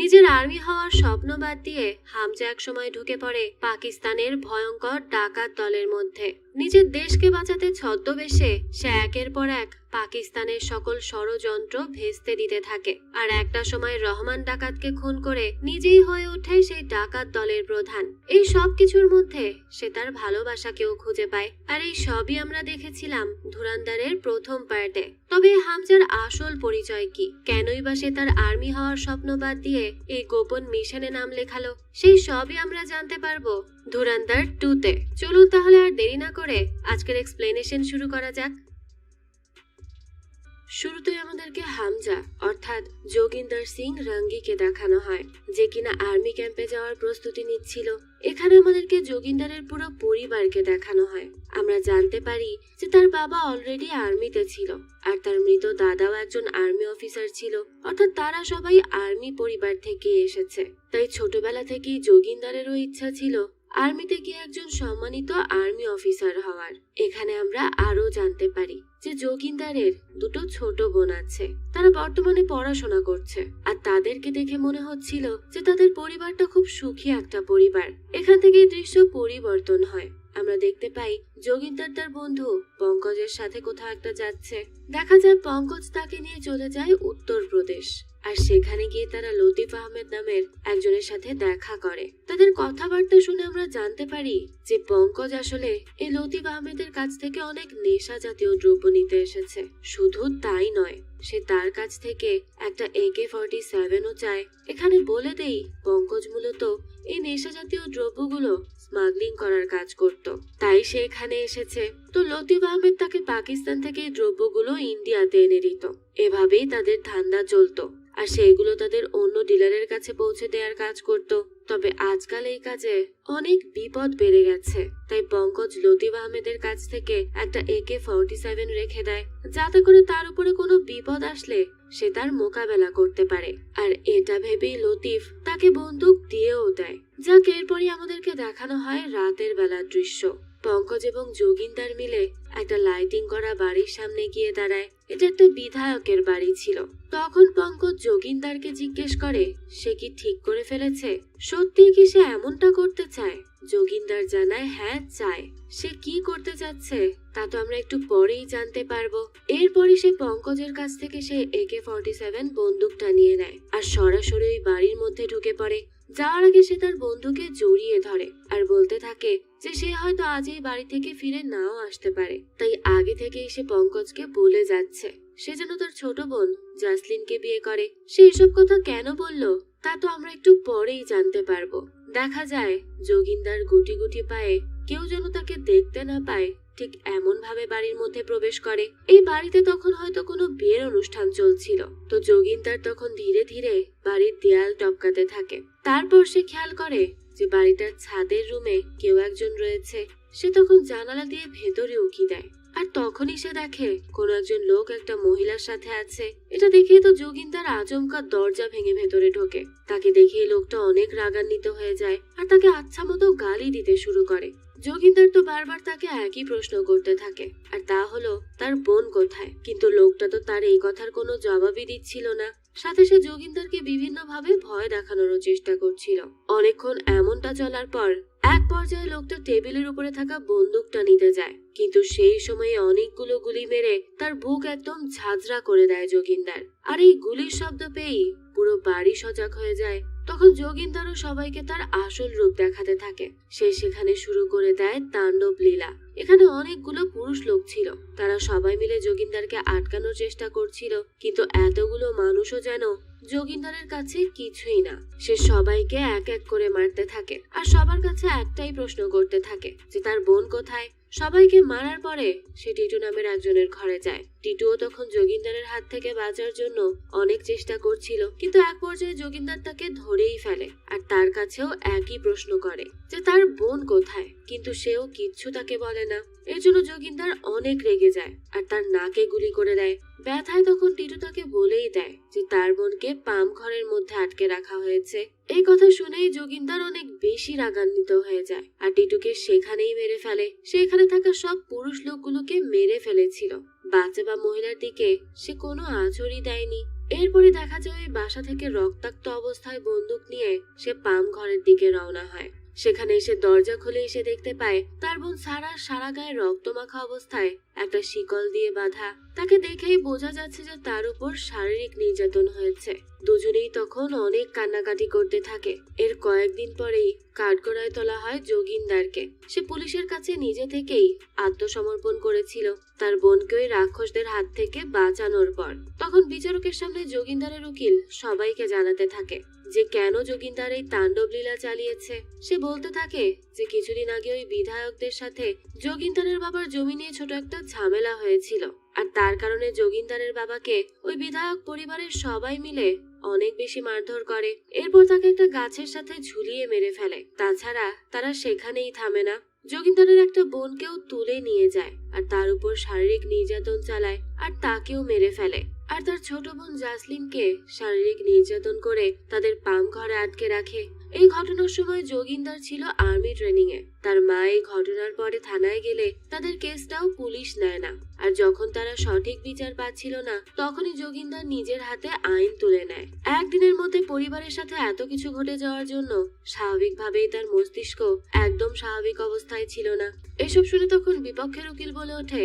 নিজের আর্মি হওয়ার স্বপ্ন বাদ দিয়ে হামজা একসময় ঢুকে পড়ে পাকিস্তানের ভয়ঙ্কর ডাকাত দলের মধ্যে। নিজের দেশকে বাঁচাতে ছদ্মবেশে সে একের পর এক পাকিস্তানের সকল ষড়যন্ত্র ভেস্তে দিতে থাকে। আর একটা সময় রহমান ডাকাতকে খুন করে নিজেই হয়ে ওঠে সেই ডাকাত দলের প্রধান। এই সব কিছুর মধ্যে সে তার ভালোবাসাকেও খুঁজে পায়। আর এই সবই আমরা দেখেছিলাম ধুরন্ধরের প্রথম পার্টে। তবে হামজার আসল পরিচয় কি, কেনই বা সে তার আর্মি হওয়ার স্বপ্ন বাদ দিয়ে এই গোপন মিশনে নাম লেখালো, সেই সবই আমরা জানতে পারবো ধুরন্ধর 2-তে। চলুন তাহলে আর দেরি না করে আজকের এক্সপ্লেনেশন শুরু করা যাক। শুরুতেই আমাদেরকে হামজা অর্থাৎ যোগিন্দর সিং রঙ্গিকে দেখানো হয়, যে কিনা আর্মি ক্যাম্পে যাওয়ার প্রস্তুতি নিচ্ছিল। এখানে আমাদেরকে যোগিন্দরের পুরো পরিবারকে দেখানো হয়। আমরা জানতে পারি যে তার বাবা অলরেডি আর্মিতে ছিল, আর তার মৃত দাদাও একজন আর্মি অফিসার ছিল, অর্থাৎ তারা সবাই আর্মি পরিবার থেকে এসেছে। তাই ছোটবেলা থেকেই যোগিন্দরেরও ইচ্ছা ছিল আর্মিতে গিয়ে একজন সম্মানিত আর্মি অফিসার হওয়ার। এখানে আমরা আরো জানতে পারি যে যোগিন্দারের দুটো ছোট বোন আছে, তারা বর্তমানে পড়াশোনা করছে। আর তাদেরকে দেখে মনে হচ্ছিল যে তাদের পরিবারটা খুব সুখী একটা পরিবার। এখান থেকেই দৃশ্য পরিবর্তন হয়। আমরা দেখতে পাই যোগিন্দার তার বন্ধু পঙ্কজের সাথে কোথাও একটা যাচ্ছে। দেখা যায় পঙ্কজ তাকে নিয়ে চলে যায় উত্তরপ্রদেশ। আর সেখানে গিয়ে তারা লতিফ আহমেদ নামের একজনের সাথে দেখা করে। তাদের কথাবার্তা শুনে আমরা জানতে পারি যে পঙ্কজ আসলে এই লতিফ আহমেদের কাছ থেকে অনেক নেশা জাতীয় দ্রব্য নিতে এসেছে। শুধু তাই নয়, সে তার কাছ থেকে একটা AK-47ও চায়। এখানে বলে দেই পঙ্কজ মূলত এই নেশা জাতীয় দ্রব্যগুলো স্মাগলিং করার কাজ করত, তাই সে এখানে এসেছে। তো লতিফ আহমেদ তাকে পাকিস্তান থেকে এই দ্রব্যগুলো ইন্ডিয়াতে এনে দিত। এভাবেই তাদের ধান্দা চলতো, আর সেগুলো তাদের অন্য ডিলারের কাছে পৌঁছে দেওয়ার কাজ করত। তবে আজকাল এই কাজে অনেক বিপদ বেড়ে গেছে, তাই পঙ্কজ লতিফ আহমেদের কাছ থেকে একটা AK-47 রেখে দেয়, যাতে করে তার উপরে কোনো বিপদ আসলে সে তার মোকাবেলা করতে পারে। আর এটা ভেবেই লতিফ তাকে বন্দুক দিয়েও দেয়। যাক, এরপরই আমাদেরকে দেখানো হয় রাতের বেলার দৃশ্য। পঙ্কজ এবং যোগিন্দার মিলে একটা লাইটিং করা বাড়ির সামনে গিয়ে দাঁড়ায়। এটা একটা বিধায়কের বাড়ি ছিল। তখন পঙ্কজ যোগিন্দারকে জিজ্ঞেস করে সে কি ঠিক করে ফেলেছে, সত্যি কি সে এমনটা করতে চায়। যোগিন্দার জানায় হ্যাঁ চায়। সে কি করতে চাচ্ছে তা তো আমরা একটু পরেই জানতে পারবো। এরপরই সে পঙ্কজের কাছ থেকে সে AK-47 বন্দুকটা নিয়ে নেয় আর সরাসরি ওই বাড়ির মধ্যে ঢুকে পড়ে। যাওয়ার আগে সে তার বন্ধুকে জড়িয়ে ধরে আর বলতে থাকে যে সে হয়তো আজ এই বাড়ি থেকে ফিরে নাও আসতে পারে, তাই আগে থেকেই সে পঙ্কজকে বলে যাচ্ছে সে যেন তার ছোট বোন জাসলিনকে বিয়ে করে। সে এসব কথা কেন বলল তা তো আমরা একটু পরেই জানতে পারবো। দেখা যায় যোগিন্দার গুটি গুটি পায়ে কেউ যেন তাকে দেখতে না পায় ঠিক এমন ভাবে বাড়ির মধ্যে প্রবেশ করে। এই বাড়িতে তখন হয়তো কোনো বিয়ের অনুষ্ঠান চলছিল। তো যোগিন্দার তখন ধীরে ধীরে বাড়ির দেয়াল টপকাতে থাকে। তারপর সে খেয়াল করে যে বাড়িটার ছাদের রুমে কেউ একজন রয়েছে। সে তখন জানালা দিয়ে ভেতরে উকি দেয়, আর তখনই সে দেখে কোনো একজন লোক একটা মহিলার সাথে আছে। এটা দেখে তো যোগিন্দার আচমকা দরজা ভেঙে ভেতরে ঢোকে। তাকে দেখে লোকটা অনেক রাগান্বিত হয়ে যায় আর তাকে আচ্ছা মতো গালি দিতে শুরু করে। যোগিন্দার তো বারবার তাকে একই প্রশ্ন করতে থাকে, আর তা হলো তার বোন কোথায়। কিন্তু লোকটা তো তার এই কথার কোনো জবাবই দিচ্ছিল না। সাথে সে যোগিন্দারকে বিভিন্ন ভাবে ভয় দেখানোরও চেষ্টা করছিল। অনেকক্ষণ এমনটা চলার পর এক পর্যায়ে লোকটা টেবিলের উপরে থাকা বন্দুকটা নিতে যায়, কিন্তু সেই সময়ে অনেকগুলো গুলি মেরে তার বুক একদম ঝাঁঝরা করে দেয় যোগিন্দার। আর এই গুলির শব্দ পেয়েই পুরো বাড়ি সজাগ হয়ে যায়। তখন যোগিন্দারও সবাইকে তার আসল রূপ দেখাতে থাকে। সে সেখানে শুরু করে দেয় তাণ্ডব লীলা। এখানে অনেকগুলো পুরুষ লোক ছিল, তারা সবাই মিলে যোগিন্দারকে আটকানোর চেষ্টা করছিল, কিন্তু এতগুলো মানুষও যেন যোগিন্দারের কাছে কিছুই না। সে সবাইকে এক এক করে মারতে থাকে আর সবার কাছে একটাই প্রশ্ন করতে থাকে যে তার বোন কোথায়। সবাইকে মারার পরে সে টিটু নামের একজনের ঘরে যায়। টিটুও তখন যোগিন্দারের হাত থেকে বাঁচার জন্য অনেক চেষ্টা করছিল, কিন্তু এক পর্যায়ে যোগিন্দার তাকে ধরেই ফেলে আর তার কাছেও একই প্রশ্ন করে যে তার বোন কোথায়, কিন্তু সেও কিচ্ছু তাকে বলে না। এর জন্য যোগিন্দার অনেক রেগে যায় আর তার নাকে গুলি করে দেয়। ব্যথায় তখন টিটু তাকে বলেই দেয় যে তার বোনকে পাম ঘরের মধ্যে আটকে রাখা হয়েছে। এই কথা শুনেই যোগিন্দার অনেক বেশি রাগান্বিত হয়ে যায় আর টিটুকে সেখানেই মেরে ফেলে। সেখানে থাকা সব পুরুষ লোকগুলোকে মেরে ফেলেছিল। বাচ্চা বা মহিলার দিকে সে কোনো আঁচড়ই দেয়নি। এরপরই দেখা যায় ওই বাসা থেকে রক্তাক্ত অবস্থায় বন্দুক নিয়ে সে পাম ঘরের দিকে রওনা হয়। সেখানে এসে দরজা খুলে এসে দেখতে পায় তার বোন সারা গায়ে রক্তমাখা অবস্থায় একটা শিকল দিয়ে বাঁধা। তাকে দেখেই বোঝা যাচ্ছে যে তার উপর শারীরিক নির্যাতন হয়েছে। দুজনেই তখন অনেক কান্নাকাটি করতে থাকে। এর কয়েকদিন পরেই কাঠগড়ায় তোলা হয় যোগিন্দারকে। সে পুলিশের কাছে নিজে থেকেই আত্মসমর্পণ করেছিল তার বোনকে ওই রাক্ষসদের হাত থেকে বাঁচানোর পর। তখন বিচারকের সামনে যোগিন্দারের উকিল সবাইকে জানাতে থাকে যে কেন যোগিন্দার এই তাণ্ডব লীলা চালিয়েছে। সে বলতে থাকে যে কিছুদিন আগে ওই বিধায়কদের সাথে যোগিন্দারের বাবার জমি নিয়ে ছোট একটা ঝামেলা হয়েছিল, আর তার কারণে যোগিন্দারের বাবাকে ওই বিধায়ক পরিবারের সবাই মিলে অনেক বেশি মারধর করে। এরপর তাকে একটা গাছের সাথে ঝুলিয়ে মেরে ফেলে। তাছাড়া তারা সেখানেই থামে না, যোগিন্দারের একটা বোনকেও তুলে নিয়ে যায় আর তার উপর শারীরিক নির্যাতন চালায় আর তাকেও মেরে ফেলে। আর তার ছোট বোন জাসলিনকে শারীরিক নির্যাতন করে তাদের পাম ঘরে আটকে রাখে। এই ঘটনার সময় যোগিন্দার ছিল আর্মি ট্রেনিং এ। তার মা এই ঘটনার পরে থানায় গেলে তাদের কেসটাও পুলিশ নেয় না। আর যখন তারা সঠিক বিচার পাচ্ছিল না তখনই যোগিন্দার নিজের হাতে আইন তুলে নেয়। একদিনের মধ্যে পরিবারের সাথে এত কিছু ঘটে যাওয়ার জন্য স্বাভাবিকভাবেই তার মস্তিষ্ক একদম স্বাভাবিক অবস্থায় ছিল না। এসব শুনে তখন বিপক্ষের উকিল বলে ওঠে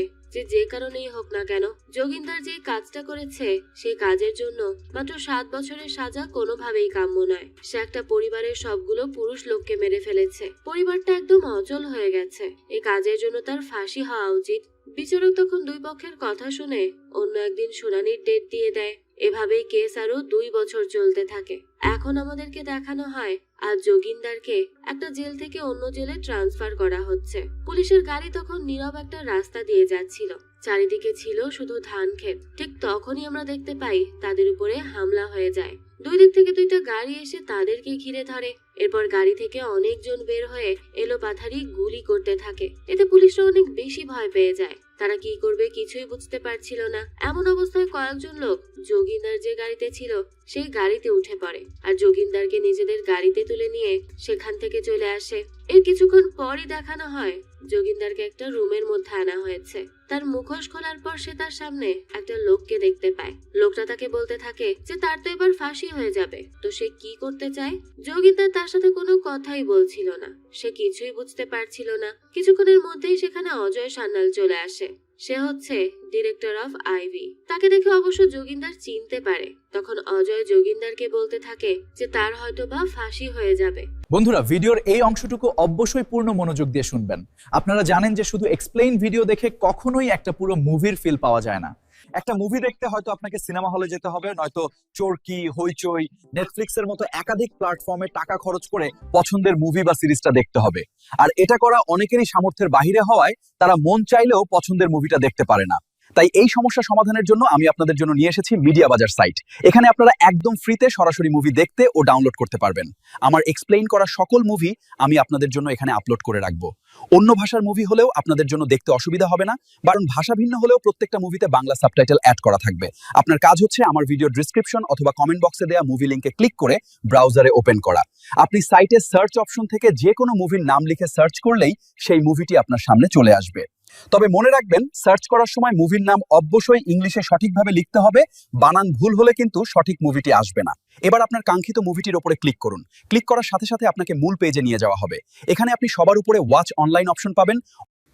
যে কারণেই হোক না কেন যোগিন্দার যে কাজটা করেছে সেই কাজের জন্য মাত্র 7 বছরের সাজা কোনোভাবেই কাম্য নয়। সে একটা পরিবারের সবগুলো পুরুষ লোককে মেরে ফেলেছে, পরিবারটা একদম অচল হয়ে গেছে। এই কাজের জন্য তার ফাঁসি হওয়া উচিত। বিচারক তখন দুই পক্ষের কথা শুনে অন্য একদিন শুনানির ডেট দিয়ে দেয়। এভাবেই কেস আরো 2 বছর চলতে থাকে। এখন আমাদেরকে দেখানো হয় আজ যোগিন্দারকে একটা জেল থেকে অন্য জেলে ট্রান্সফার করা হচ্ছে। পুলিশের গাড়ি তখন নীরব একটা রাস্তা দিয়ে যাচ্ছিল, চারিদিকে ছিল শুধু ধান ক্ষেত। ঠিক তখনই আমরা দেখতে পাই তাদের উপরে হামলা হয়ে যায়। দুই দিক থেকে 2টা গাড়ি এসে তাদেরকে ঘিরে ধরে। এরপর গাড়ি থেকে অনেকজন বের হয়ে এলোপাথারি গুলি করতে থাকে। এতে পুলিশরা অনেক বেশি ভয় পেয়ে যায়। তারা কি করবে কিছুই বুঝতে পারছিল না। এমন অবস্থায় কয়েকজন লোক যোগিন্দার যে গাড়িতে ছিল সেই গাড়িতে উঠে পড়ে আর যোগিন্দারকে নিজেদের গাড়িতে তুলে নিয়ে সেখান থেকে চলে আসে। এর কিছুক্ষণ পরই দেখানো হয় যোগিন্দারকে একটা রুমের মধ্যে আনা হয়েছে। তার মুখোশ খোলার পর সে তার সামনে একটা লোককে দেখতে পায়। লোকটা তাকে বলতে থাকে যে তার তো এবার ফাঁসি হয়ে যাবে, তো সে কি করতে চায়। যোগিন্দার তার সাথে কোনো কথাই বলছিল না, সে কিছুই বুঝতে পারছিল না। কিছুক্ষণের মধ্যেই সেখানে অজয় সান্যাল চলে আসে। সে হচ্ছে ডিরেক্টর অফ আইভি। তাকে দেখে অবশ্য যোগিন্দার চিনতে পারে। তখন অজয় যোগিন্দারকে বলতে থাকে যে তার হয়তো বা ফাঁসি হয়ে যাবে। বন্ধুরা, ভিডিওর এই অংশটুকু অবশ্যই পূর্ণ মনোযোগ দিয়ে শুনবেন। আপনারা জানেন যে শুধু এক্সপ্লেইন ভিডিও দেখে কখনোই একটা পুরো মুভির ফিল পাওয়া যায় না। একটা মুভি দেখতে হয়তো আপনাকে সিনেমা হলে যেতে হবে, নয়তো চরকি, হইচই, নেটফ্লিক্সের মতো একাধিক প্ল্যাটফর্মে টাকা খরচ করে পছন্দের মুভি বা সিরিজটা দেখতে হবে। আর এটা করা অনেকেরই সামর্থ্যের বাইরে হওয়ায় তারা মন চাইলেও পছন্দের মুভিটা দেখতে পারে না। তাই এই সমস্যা সমাধানের জন্য আমি আপনাদের জন্য নিয়ে এসেছি মিডিয়া বাজার সাইট। এখানে আপনারা একদম ফ্রিতে সরাসরি মুভি দেখতে ও ডাউনলোড করতে পারবেন। আমার এক্সপ্লেইন করা সকল মুভি আমি আপনাদের জন্য এখানে আপলোড করে রাখবো। অন্য ভাষার মুভি হলেও আপনাদের জন্য দেখতে অসুবিধা হবে না, কারণ ভাষা ভিন্ন হলেও প্রত্যেকটা মুভিতে বাংলা সাবটাইটেল অ্যাড করা থাকবে। আপনার কাজ হচ্ছে আমার ভিডিও ডেসক্রিপশন অথবা কমেন্ট বক্সে দেওয়া মুভি লিংকে ক্লিক করে ব্রাউজারে ওপেন করা। আপনি সাইটে সার্চ অপশন থেকে যে কোনো মুভির নাম লিখে সার্চ করলেই সেই মুভিটি আপনার সামনে চলে আসবে। তবে মনে রাখবেন, সার্চ করার সময় মুভির নাম অবশ্যই ইংলিশে সঠিকভাবে লিখতে হবে। বানান ভুল হলে কিন্তু সঠিক মুভিটি আসবে না। এবার আপনার কাঙ্ক্ষিত মুভিটির উপরে ক্লিক করুন। ক্লিক করার সাথে সাথে আপনাকে মূল পেজে নিয়ে যাওয়া হবে। এখানে আপনি সবার উপরে ওয়াচ অনলাইন অপশন পাবেন।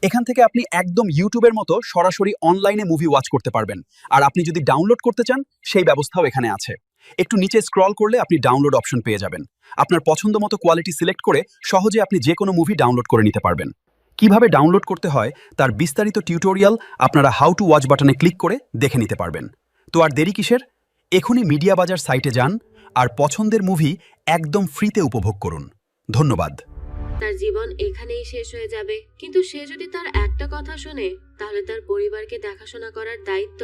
এখান থেকে আপনি একদম ইউটিউবের মতো সরাসরি অনলাইনে মুভি ওয়াচ করতে পারবেন। আর আপনি যদি ডাউনলোড করতে চান সেই ব্যবস্থাও এখানে আছে। একটু নিচে স্ক্রল করলে আপনি ডাউনলোড অপশন পেয়ে যাবেন। আপনার পছন্দ মতো কোয়ালিটি সিলেক্ট করে সহজে আপনি যে কোনো মুভি ডাউনলোড করে নিতে পারবেন। কিভাবে ডাউনলোড করতে হয় তার বিস্তারিত টিউটোরিয়াল আপনারা হাউ টু ওয়াচ বাটনে ক্লিক করে দেখে নিতে পারবেন। তো আর দেরি কিসের? এখনই মিডিয়া বাজার সাইটে যান আর পছন্দের মুভি একদম ফ্রিতে উপভোগ করুন। ধন্যবাদ। তার জীবন এখানেই শেষ হয়ে যাবে, কিন্তু সে যদি তার একটা কথা শোনে তাহলে তার পরিবারকে দেখাশোনা করার দায়িত্ব